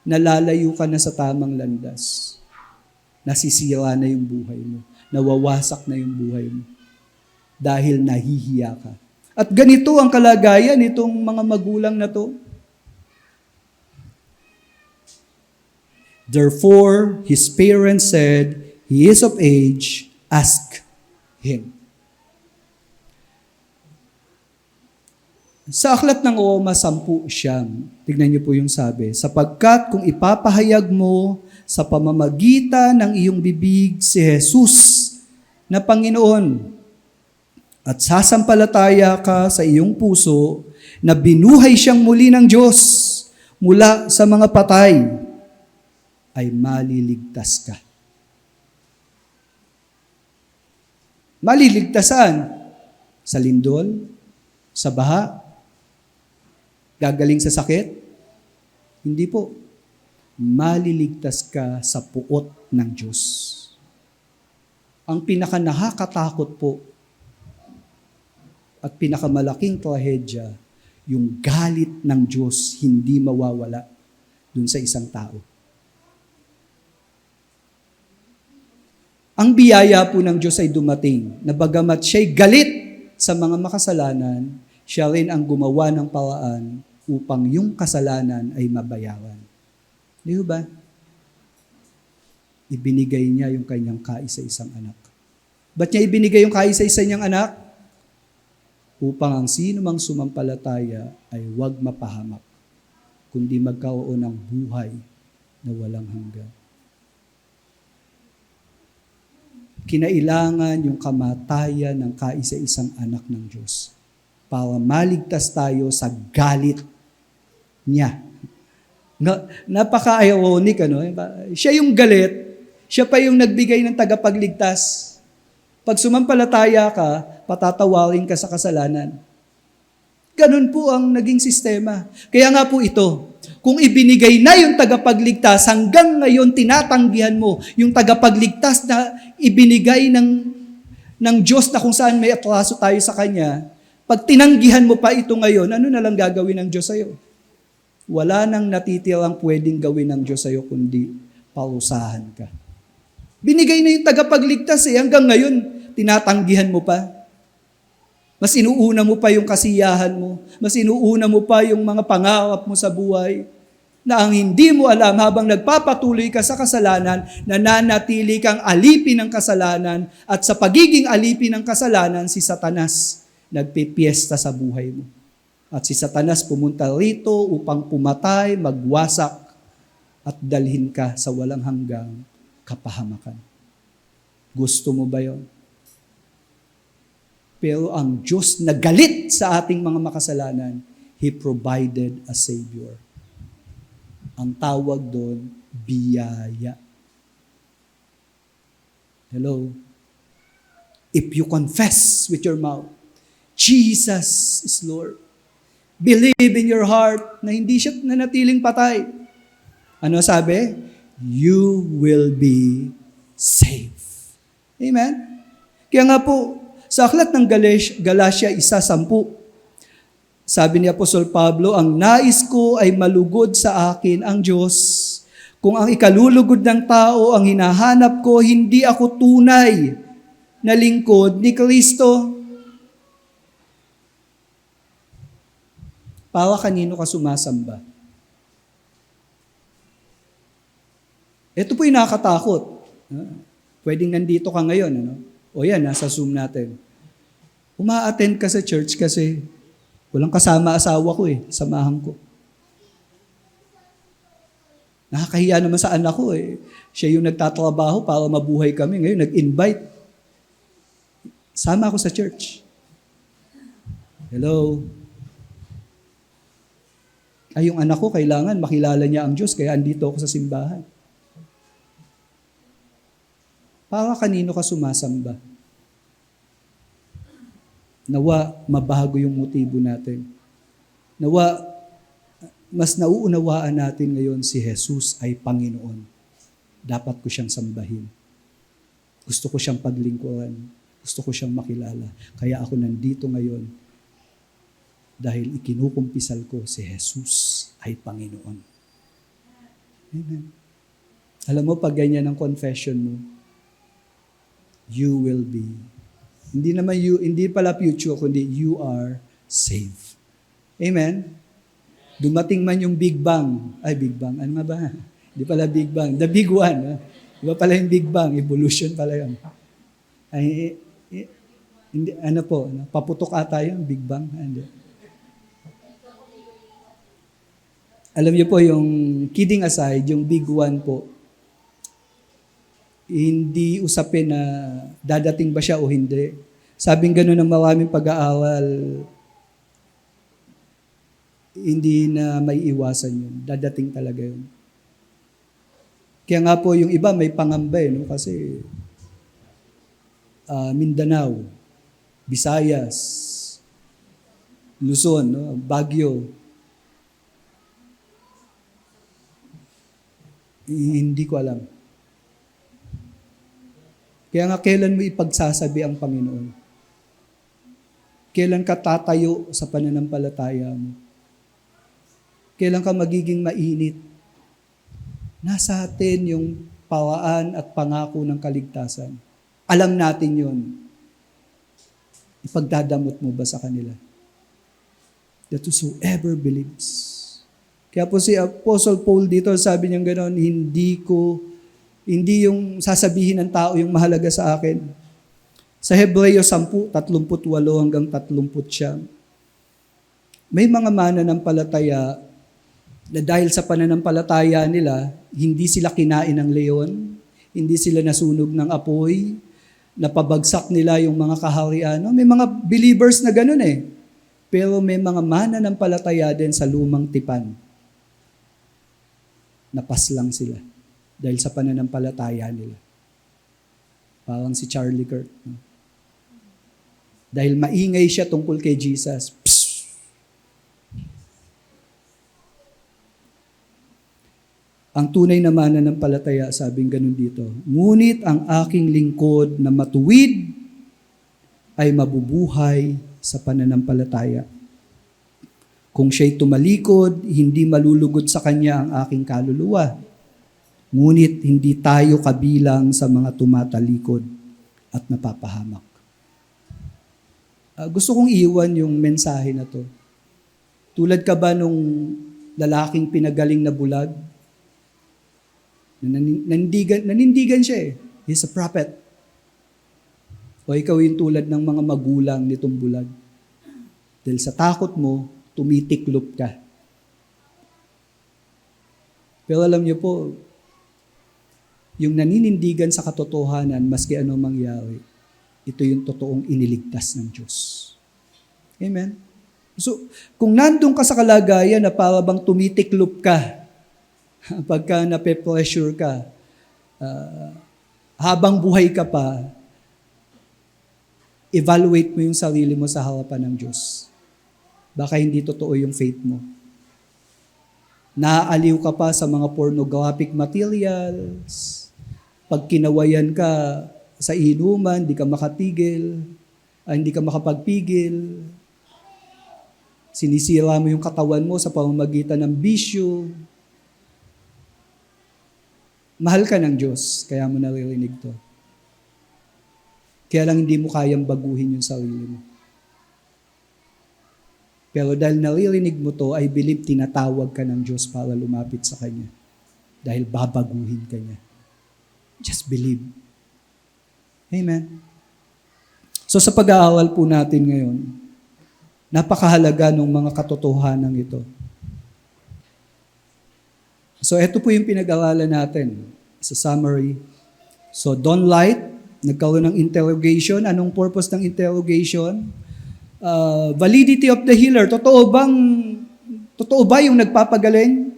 [SPEAKER 3] Nalalayo ka na sa tamang landas. Nasisira na yung buhay mo. Nawawasak na yung buhay mo. Dahil nahihiya ka. At ganito ang kalagayan nitong mga magulang na to. Therefore, his parents said, he is of age, ask him. Sa aklat ng Roma 10:9, tignan niyo po yung sabi, sapagkat kung ipapahayag mo sa pamamagitan ng iyong bibig si Jesus na Panginoon at sasampalataya ka sa iyong puso na binuhay siyang muli ng Diyos mula sa mga patay, ay maliligtas ka. Maliligtasan sa lindol, sa baha, gagaling sa sakit? Hindi po. Maliligtas ka sa puot ng Diyos. Ang pinakanakakatakot po at pinakamalaking trahedya, yung galit ng Diyos hindi mawawala dun sa isang tao. Ang biyaya po ng Diyos ay dumating na bagamat siya'y galit sa mga makasalanan, siya rin ang gumawa ng paraan upang yung kasalanan ay mabayaran. Di ba? Ibinigay niya yung kanyang kaisa-isang anak. Ba't niya ibinigay yung kaisa-isa niyang anak? Upang ang sino mang sumampalataya ay huwag mapahamak, kundi magkaroon ng buhay na walang hanggan. Kinailangan yung kamatayan ng kaisa-isang anak ng Diyos para maligtas tayo sa galit niya. Napaka-ironic, ano? Siya yung galit, siya pa yung nagbigay ng tagapagligtas. Pag sumampalataya ka, patatawarin ka sa kasalanan. Ganun po ang naging sistema. Kaya nga po ito, kung ibinigay na yung tagapagligtas, hanggang ngayon tinatanggihan mo yung tagapagligtas na ibinigay ng Diyos na kung saan may atraso tayo sa Kanya, pag tinanggihan mo pa ito ngayon, ano na lang gagawin ng Diyos sa'yo? Wala nang natitirang pwedeng gawin ng Diyos sa'yo, kundi parusahan ka. Binigay na yung tagapagligtas hanggang ngayon, tinatanggihan mo pa. Mas inuuna mo pa yung kasiyahan mo. Mas inuuna mo pa yung mga pangarap mo sa buhay na ang hindi mo alam habang nagpapatuloy ka sa kasalanan, nananatili kang alipin ng kasalanan at sa pagiging alipin ng kasalanan, si Satanas nagpipiesta sa buhay mo. At si Satanas pumunta rito upang pumatay, magwasak at dalhin ka sa walang hanggang kapahamakan. Gusto mo ba yon? Pero ang Diyos na galit sa ating mga makasalanan, He provided a Savior. Ang tawag doon, biyaya. Hello? If you confess with your mouth, Jesus is Lord. Believe in your heart na hindi siya nanatiling patay. Ano sabi? You will be saved. Amen? Kaya nga po, sa aklat ng Galatia 1:10, sabi ni Apostol Pablo, ang nais ko ay malugod sa akin ang Diyos. Kung ang ikalulugod ng tao ang hinahanap ko, hindi ako tunay na lingkod ni Kristo. Para kanino ka sumasamba? Ito po yung nakakatakot. Pwedeng nandito ka ngayon. Ano? O yan, nasa Zoom natin. Uma-attend ka sa church kasi walang kasama asawa ko samahan ko. Nakakahiya naman sa anak ko Siya yung nagtatrabaho para mabuhay kami. Ngayon, nag-invite. Sama ako sa church. Hello? Ay, yung anak ko, kailangan makilala niya ang Diyos, kaya andito ako sa simbahan. Para kanino ka sumasamba? Nawa, mabago yung motibo natin. Nawa, mas nauunawaan natin ngayon si Jesus ay Panginoon. Dapat ko siyang sambahin. Gusto ko siyang paglingkuran. Gusto ko siyang makilala. Kaya ako nandito ngayon dahil ikinukumpisal ko si Jesus ay Panginoon. Amen. Alam mo, pag ganyan ang confession mo, you will be. Hindi pala future, kundi you are saved. Amen? Dumating man yung Big Bang. Ay, Big Bang. Ano nga ba? Hindi pala Big Bang. The Big One. Iba pala yung Big Bang. Evolution pala yun. Ay, hindi, ano po, paputok ata yun, Big Bang. Hindi. Alam niyo po, yung kidding aside, yung Big One po, hindi usapin na dadating ba siya o hindi. Sabing gano'n ng maraming pag-aaral, hindi na may iwasan yun. Dadating talaga yun. Kaya nga po yung iba may pangamba no? Kasi Mindanao, Visayas, Luzon, no? Baguio. Hindi ko alam. Kaya nga, kailan mo ipagsasabi ang Panginoon? Kailan ka tatayo sa pananampalataya mo? Kailan ka magiging mainit? Nasa atin yung pawaan at pangako ng kaligtasan. Alam natin yun. Ipagdadamot mo ba sa kanila? That whosoever believes. Kaya po si Apostle Paul dito, sabi niya gano'n, hindi yung sasabihin ng tao yung mahalaga sa akin. Sa Hebreo 10:38 hanggang 39, may mga mananampalataya na dahil sa pananampalataya nila, hindi sila kinain ng leon, hindi sila nasunog ng apoy, napabagsak nila yung mga kaharian. May mga believers na ganun Pero may mga mananampalataya din sa lumang tipan. Napaslang sila dahil sa pananampalataya nila. Parang si Charlie Kirk. Dahil maingay siya tungkol kay Jesus. Ang tunay na mananampalataya, sabing ganun dito, ngunit ang aking lingkod na matuwid ay mabubuhay sa pananampalataya. Kung siya'y tumalikod, hindi malulugod sa kanya ang aking kaluluwa. Ngunit hindi tayo kabilang sa mga tumatalikod at napapahamak. Gusto kong iwan yung mensahe na to. Tulad ka ba nung lalaking pinagaling na bulag? Nanindigan siya He's a prophet. O ikaw yung tulad ng mga magulang nitong bulag. Dahil sa takot mo, tumitiklop ka. Pero alam niyo po, yung naninindigan sa katotohanan, maski ano mangyari, ito yung totoong iniligtas ng Diyos. Amen? So, kung nandun ka sa kalagayan na para bang tumitiklop ka, pagka nape-pressure ka, habang buhay ka pa, evaluate mo yung sarili mo sa harapan ng Diyos. Baka hindi totoo yung faith mo. Naaaliw ka pa sa mga pornographic materials. Pag kinawayan ka sa inuman, hindi ka makatigil, hindi ka makapagpigil. Sinisira mo yung katawan mo sa pamamagitan ng bisyo. Mahal ka ng Diyos, kaya mo naririnig to. Kaya lang hindi mo kayang baguhin yung sarili mo. Pero dahil naririnig mo to, I believe tinatawag ka ng Diyos para lumapit sa Kanya. Dahil babaguhin ka niya. Just believe. Amen. So sa pag-aaral po natin ngayon, napakahalaga ng mga katotohanan ito. So ito po yung pinag-aralan natin sa summary. So don't light, nagkaroon ng interrogation. Anong purpose ng interrogation? Validity of the healer. Totoo ba yung nagpapagaling?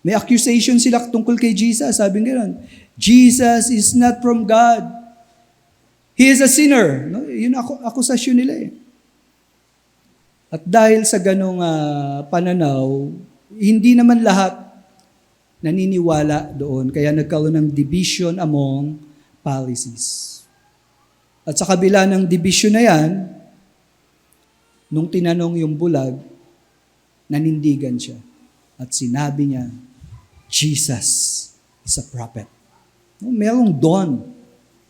[SPEAKER 3] May accusation sila tungkol kay Jesus. Sabi nga Jesus is not from God. He is a sinner. No? Yun akusasyon nila eh. At dahil sa ganong pananaw, hindi naman lahat naniniwala doon. Kaya nagkaroon ng division among Pharisees. At sa kabila ng division na yan, nung tinanong yung bulag, nanindigan siya. At sinabi niya, Jesus is a prophet. No, merong dawn.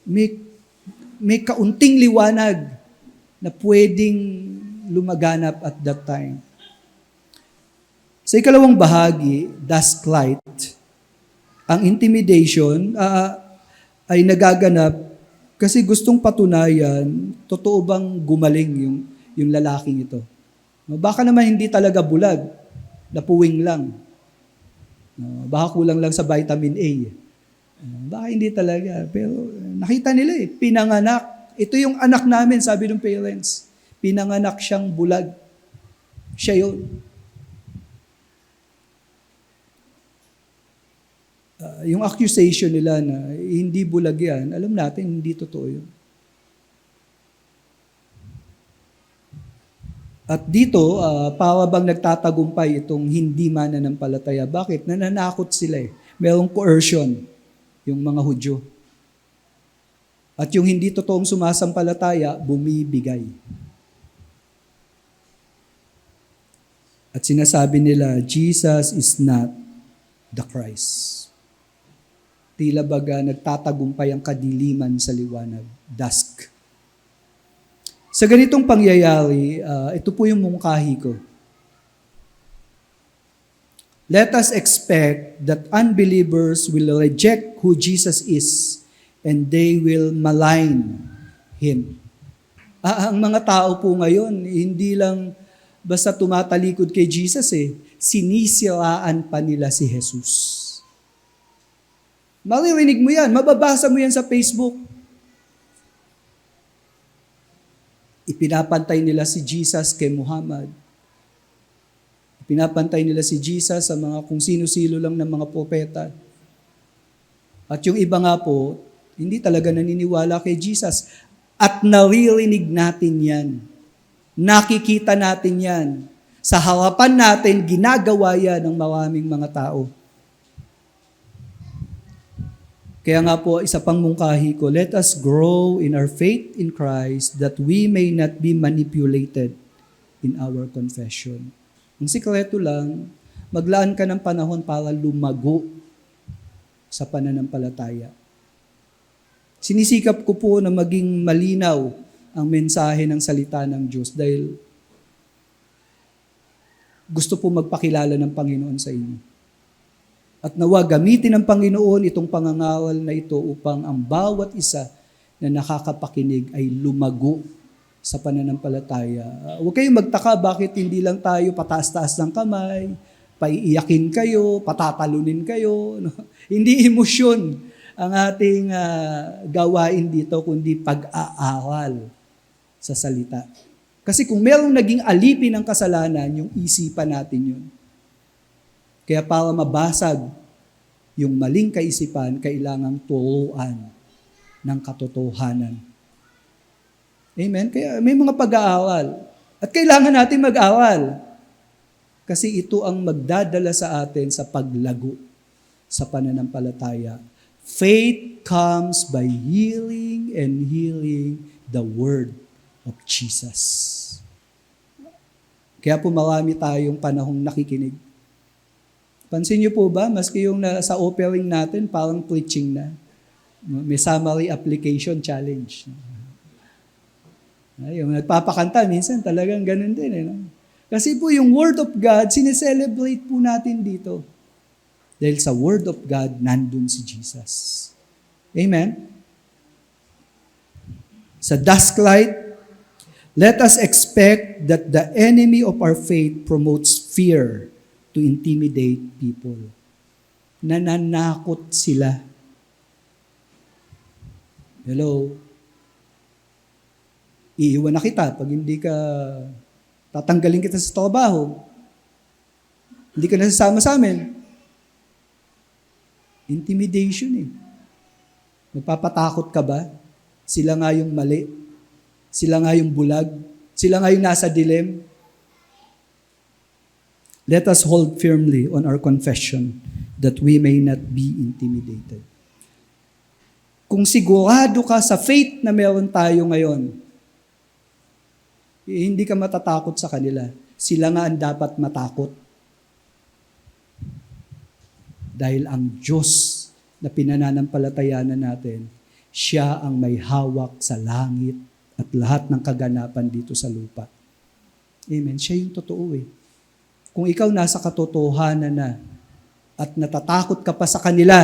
[SPEAKER 3] May kaunting liwanag na pwedeng lumaganap at that time. Sa ikalawang bahagi, dusk light, ang intimidation ay nagaganap kasi gustong patunayan, totoo bang gumaling yung lalaking ito. Baka naman hindi talaga bulag, napuwing lang. Baka kulang lang sa vitamin A. Baka hindi talaga. Pero nakita nila pinanganak. Ito yung anak namin, sabi ng parents. Pinanganak siyang bulag. Siya yun. Yung accusation nila na hindi bulag yan, alam natin, hindi totoo yun. At dito, para bang nagtatagumpay itong hindi mananampalataya. Bakit? Nananakot sila eh. Merong coercion, yung mga Hudyo. At yung hindi totoong sumasampalataya, bumibigay. At sinasabi nila, Jesus is not the Christ. Tila baga nagtatagumpay ang kadiliman sa liwanag. Dusk. Sa ganitong pangyayari, ito po yung mungkahi ko. Let us expect that unbelievers will reject who Jesus is and they will malign Him. Ang mga tao po ngayon, hindi lang basta tumatalikod kay Jesus sinisiraan pa nila si Jesus. Maririnig mo yan, mababasa mo yan sa Facebook. Ipinapantay nila si Jesus kay Muhammad. Ipinapantay nila si Jesus sa mga kung sino-sino lang ng mga propeta. At yung iba nga po, hindi talaga naniniwala kay Jesus. At naririnig natin yan. Nakikita natin yan. Sa harapan natin, ginagawa yan ng maraming mga tao. Kaya nga po, isa pang mungkahi ko, let us grow in our faith in Christ that we may not be manipulated in our confession. Ang sikreto lang, maglaan ka ng panahon para lumago sa pananampalataya. Sinisikap ko po na maging malinaw ang mensahe ng salita ng Diyos dahil gusto po magpakilala ng Panginoon sa inyo. At nawa gamitin ng Panginoon itong pangangaral na ito upang ang bawat isa na nakakapakinig ay lumago sa pananampalataya. Huwag kayong magtaka bakit hindi lang tayo pataas-taas ng kamay, paiiyakin kayo, patatalunin kayo. No? Hindi emosyon ang ating gawain dito, kundi pag-aaral sa salita. Kasi kung merong naging alipin ng kasalanan, yung isipan natin yun. Kaya para mabasag yung maling kaisipan kailangang turuan ng katotohanan. Amen? Kaya may mga pag-aawal. At kailangan natin mag-awal. Kasi ito ang magdadala sa atin sa paglago sa pananampalataya. Faith comes by hearing and hearing the word of Jesus. Kaya po marami tayong panahong nakikinig. Pansin niyo po ba, maski yung sa opening natin, parang preaching na. May summary application challenge. Yung nagpapakanta, minsan talagang ganun din. Eh, no? Kasi po yung Word of God, sineselebrate po natin dito. Dahil sa Word of God, nandun si Jesus. Amen? Sa dusk light, let us expect that the enemy of our faith promotes fear to intimidate people. Nananakot sila. Hello? Iiwan na kita pag hindi ka, tatanggalin kita sa trabaho. Hindi ka nasasama sa amin. Intimidation eh. Magpapatakot ka ba? Sila nga yung mali. Sila nga yung bulag. Sila nga yung nasa dilim. Let us hold firmly on our confession that we may not be intimidated. Kung sigurado ka sa faith na meron tayo ngayon, hindi ka matatakot sa kanila. Sila nga ang dapat matakot. Dahil ang Diyos na pinananampalatayanan natin, siya ang may hawak sa langit at lahat ng kaganapan dito sa lupa. Amen. Siya yung totoo eh. Kung ikaw nasa katotohanan na at natatakot ka pa sa kanila,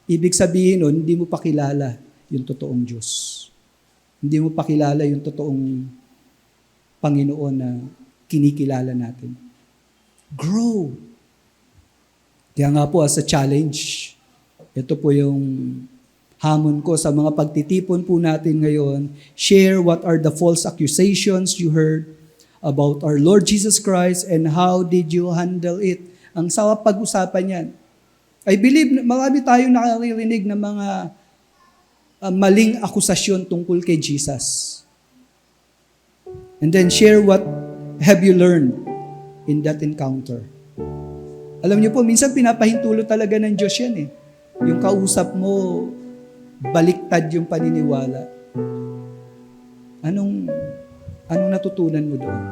[SPEAKER 3] ibig sabihin nun, hindi mo pa kilala yung totoong Diyos. Hindi mo pa kilala yung totoong Panginoon na kinikilala natin. Grow. Kaya nga po as a challenge, ito po yung hamon ko sa mga pagtitipon po natin ngayon. Share what are the false accusations you heard about our Lord Jesus Christ and how did you handle it. Ang sarap pag-usapan yan. I believe marami tayong nakaririnig ng mga maling akusasyon tungkol kay Jesus. And then share what have you learned in that encounter. Alam niyo po, minsan pinapahintulo talaga ng Diyos yan eh. Yung kausap mo, baliktad yung paniniwala. Anong natutunan mo doon?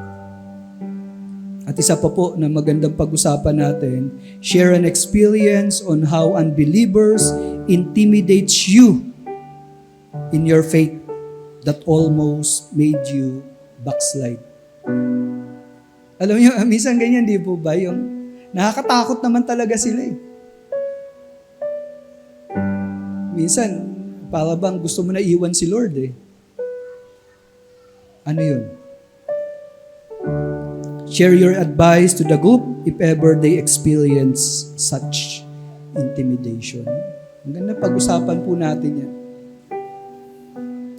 [SPEAKER 3] At isa pa po na magandang pag-usapan natin, share an experience on how unbelievers intimidates you in your faith that almost made you backslide. Alam niyo, minsan ganyan, di po ba? Yung nakakatakot naman talaga sila eh. Minsan, para bang gusto mo na iwan si Lord eh. Ano yun? Share your advice to the group if ever they experience such intimidation. Ang ganda pag-usapan po natin yan.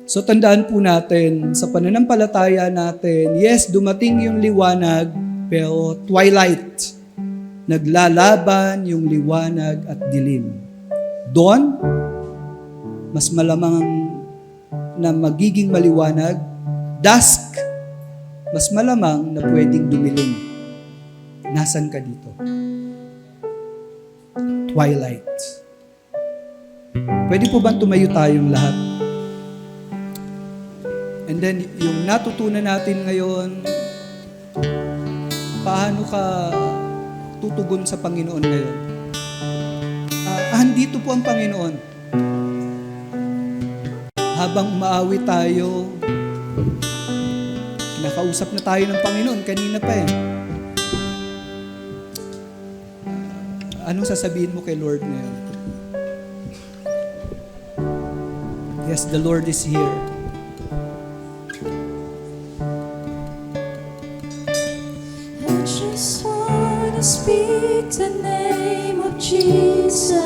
[SPEAKER 3] So tandaan po natin, sa pananampalataya natin, yes, dumating yung liwanag, pero twilight. Naglalaban yung liwanag at dilim. Dawn, mas malamang na magiging maliwanag. Dusk, mas malamang na pwedeng dumilim. Nasaan ka dito? Twilight. Pwede po bang tumayo tayong lahat? And then, yung natutunan natin ngayon, paano ka tutugon sa Panginoon ngayon? Andito po ang Panginoon. Habang umaawi tayo, kinakausap na tayo ng Panginoon, kanina pa eh. Anong sasabihin mo kay Lord ngayon? Yes, the Lord is here.
[SPEAKER 2] I just wanna speak the name of Jesus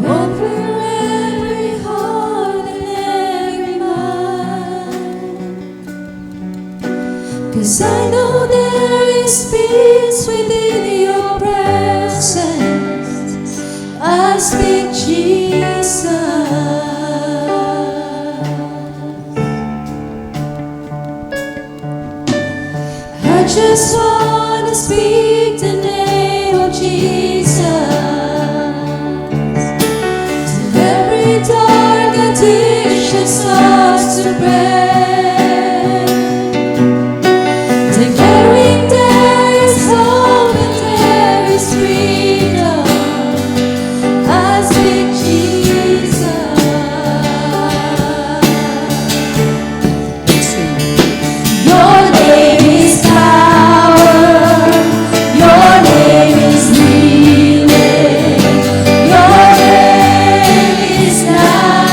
[SPEAKER 2] over every heart and every mind. 'Cause I know there is peace within your presence. just want to speak the name of Jesus till every dark addiction starts to break, declaring there is hope and there is freedom. I speak Jesus. Your name is power. Your name is healing. Your name is life.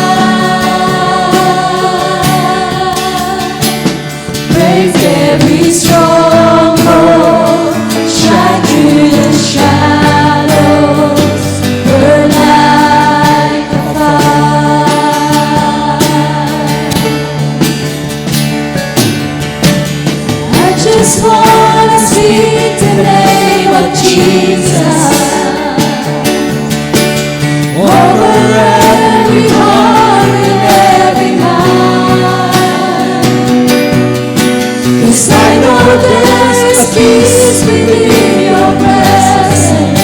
[SPEAKER 2] Break every stronghold. Shine through the shadows. Burn like a fire. I just want to speak the name of Jesus over every heart and every mind. 'Cause I know there's peace within your presence.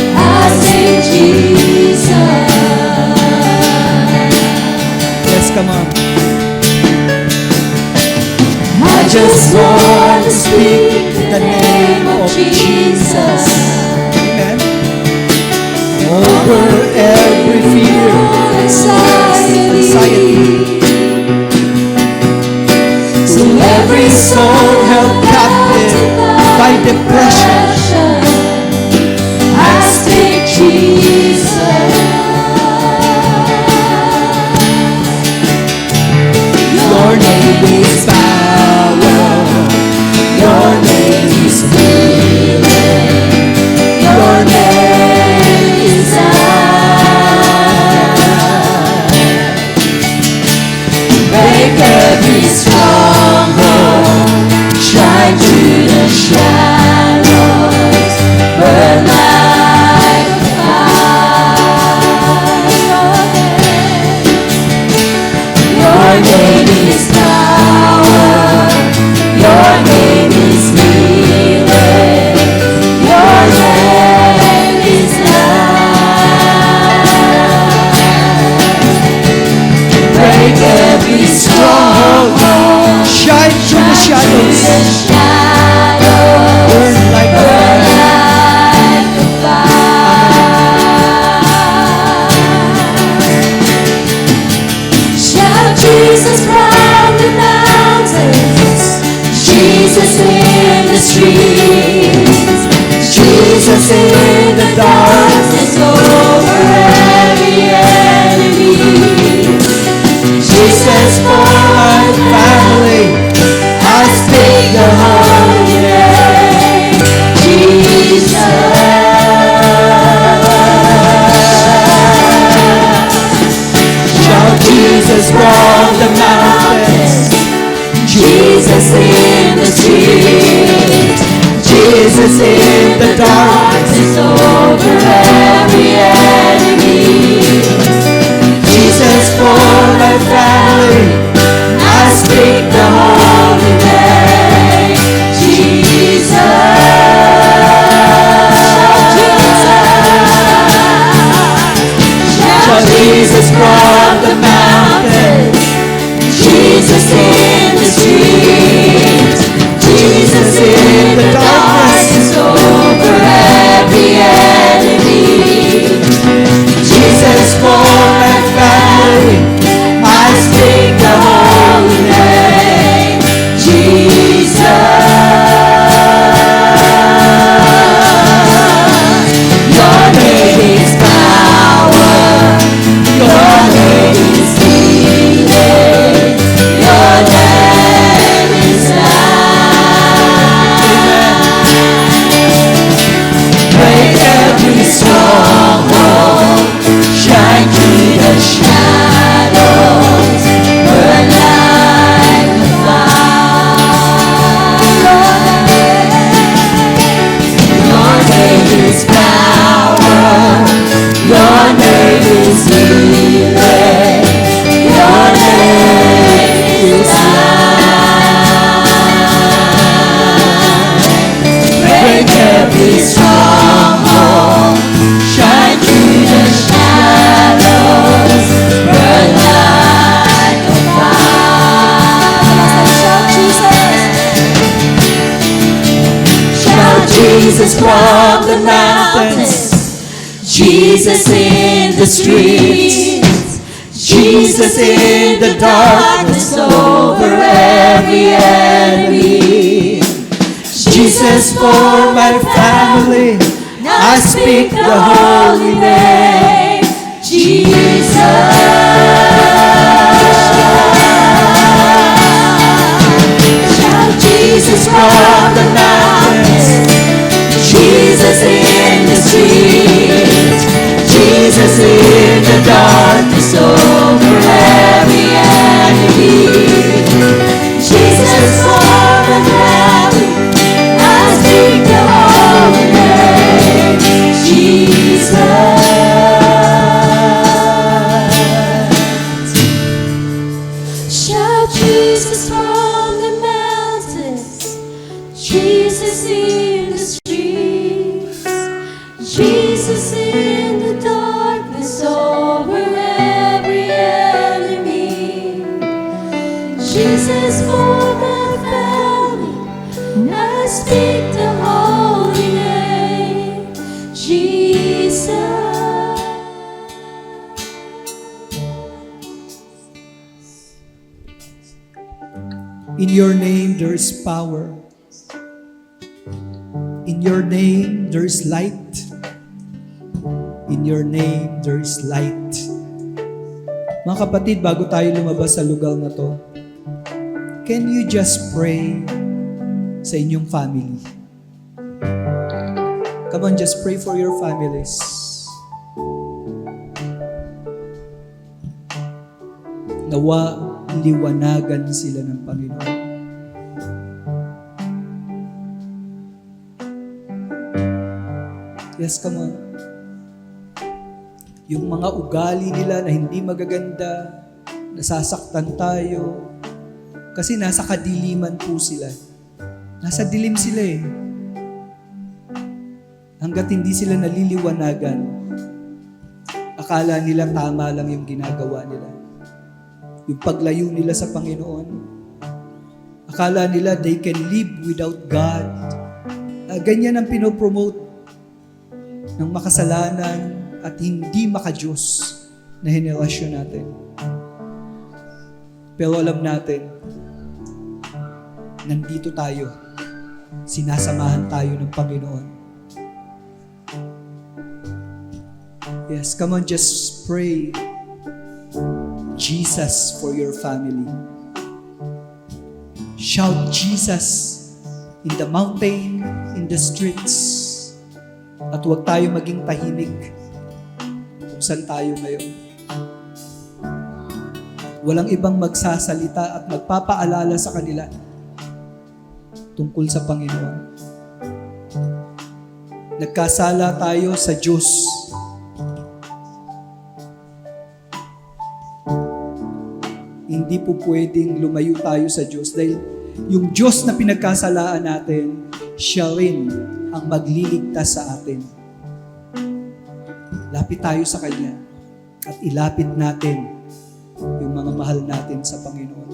[SPEAKER 2] I say Jesus.
[SPEAKER 3] Yes, come on.
[SPEAKER 2] I just want to speak the name of Jesus
[SPEAKER 3] Amen. Over every fear,
[SPEAKER 2] anxiety.
[SPEAKER 3] to every soul held captive by depression.
[SPEAKER 2] I speak Jesus.
[SPEAKER 3] Your name is power.
[SPEAKER 2] Your name is healing. Your name is life. Break every stronghold. Shine through the shadows. Burn like a fire. Your name is power. Your name is healing. Your name is life. Break every stronghold.
[SPEAKER 3] Shine through the shadows. Burn like a
[SPEAKER 2] Burn
[SPEAKER 3] fire.
[SPEAKER 2] like a fire. Shout Jesus from the mountains, Jesus in the streets, Jesus in the darkness over every enemy, Jesus for my family. I speak the holy name, Jesus. Shout Jesus from the mountains, Jesus in the streets, Jesus in the darkness over every enemy, Jesus for my family. I speak the holy name, Shout Jesus from the mountains, Jesus in the streets, Jesus in the darkness over His stronghold, shine through the shadows, burn like a fire. Shout Jesus from the mountains, Jesus in the streets, Jesus in the darkness over every enemy. Jesus for my family, I speak the holy name, Jesus. Shout Jesus from the mountains, Jesus in the streets, Jesus in the darkness over every enemy. Jesus for the valley, I speak the holy name, Jesus. Shout Jesus from the mountains, Jesus in the streets, Jesus in the darkness over every enemy. Jesus for my family, I speak the holy name, Jesus.
[SPEAKER 3] In your name there is power. In your name there is light. In your name there is light. Mga kapatid, bago tayo lumabas sa lugar na to, can you just pray sa inyong family? Come on, just pray for your families. Nawa liwanagan sila ng Panginoon. Yes, come on. Yung mga ugali nila na hindi magaganda, nasasaktan tayo, kasi nasa kadiliman po sila. Nasa dilim sila eh. Hanggat hindi sila naliliwanagan, akala nila tama lang yung ginagawa nila. Yung paglayo nila sa Panginoon, akala nila they can live without God. Ganyan ang pinopromote ng makasalanan at hindi maka-Diyos na henerasyon natin. Pero alam natin, nandito tayo, sinasamahan tayo ng Panginoon. Yes, come on, just pray Jesus for your family. Shout Jesus in the mountain, in the streets. At huwag tayo maging tahimik kung saan tayo ngayon. Walang ibang magsasalita at magpapaalala sa kanila tungkol sa Panginoon. Nagkasala tayo sa Diyos. Hindi po pwedeng lumayo tayo sa Diyos dahil yung Diyos na pinagkasalaan natin, siya rin ang magliligtas sa atin. Lapit tayo sa Kanya at ilapit natin yung mga mahal natin sa Panginoon.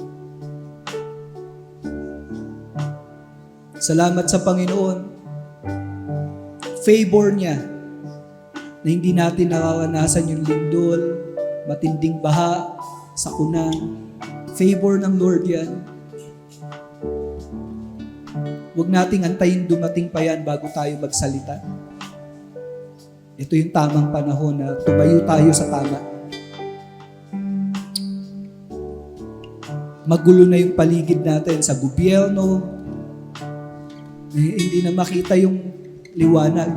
[SPEAKER 3] Salamat sa Panginoon. Favor niya na hindi natin nararanasan yung lindol, matinding baha, sakuna. Favor ng Lord yan. Huwag nating antayin dumating pa yan bago tayo magsalita. Ito yung tamang panahon na tumayo tayo sa tama. Magulo na yung paligid natin sa gobyerno. Hindi na makita yung liwanag.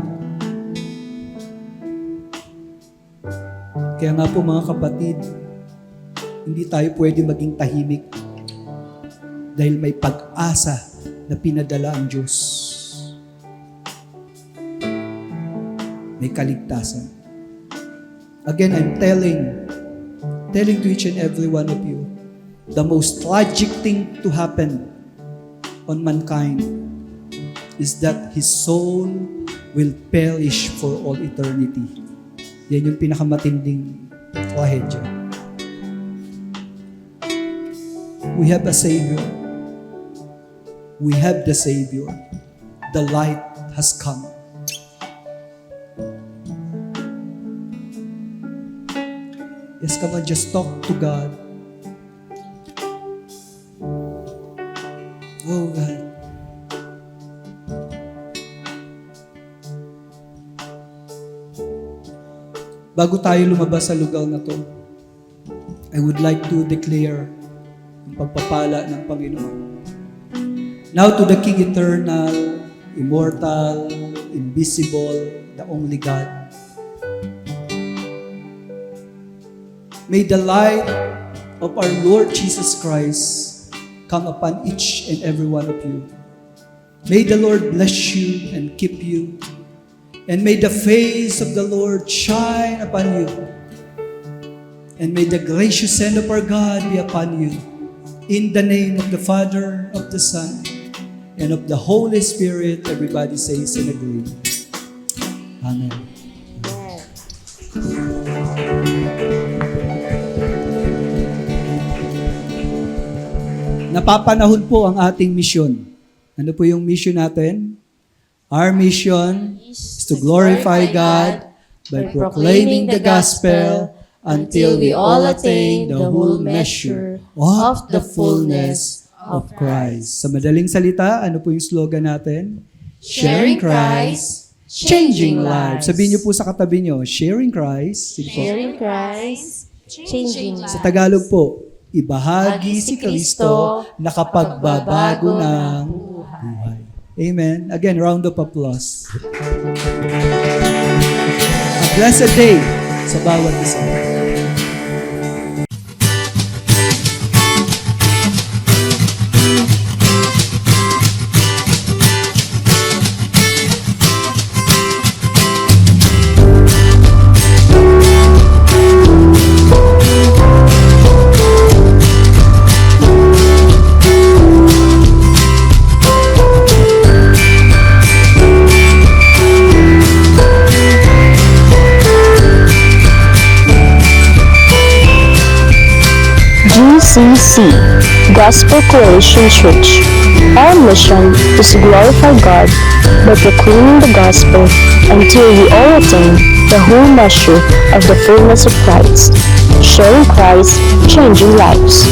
[SPEAKER 3] Kaya nga po mga kapatid, hindi tayo pwede maging tahimik dahil may pag-asa na pinadala ang Diyos. May kaligtasan. Again, I'm telling to each and every one of you, the most tragic thing to happen on mankind is that his soul will perish for all eternity. Yan yung pinakamatinding trahedya. We have a Savior. We have the Savior. The light has come. Yes, come on, just talk to God. Oh God. Bago tayo lumabas sa lugar na to, I would like to declare ang pagpapala ng Panginoon. Now to the King eternal, immortal, invisible, the only God. May the light of our Lord Jesus Christ come upon each and every one of you. May the Lord bless you and keep you. And may the face of the Lord shine upon you. And may the gracious hand of our God be upon you. In the name of the Father, of the Son, and of the Holy Spirit, everybody says and agree. Amen. Napapanahon po ang ating misyon. Ano po yung mission natin? Our mission is to glorify God by proclaiming the gospel until we all attain the whole measure of the fullness of Christ. Sa madaling salita, ano po yung slogan natin? Sharing Christ, changing lives. Sabihin niyo po sa katabi niyo, sharing Christ. Sige po.
[SPEAKER 2] Sharing Christ, changing
[SPEAKER 3] Sa
[SPEAKER 2] lives.
[SPEAKER 3] Tagalog po, ibahagi si Kristo na kapagbabago ng buhay. Amen. Again, round of applause. A blessed day sa bawat isa.
[SPEAKER 4] GCC, Gospel Coalition Church. Our mission is to glorify God by proclaiming the gospel until we all attain the whole measure of the fullness of Christ. Sharing Christ, changing lives.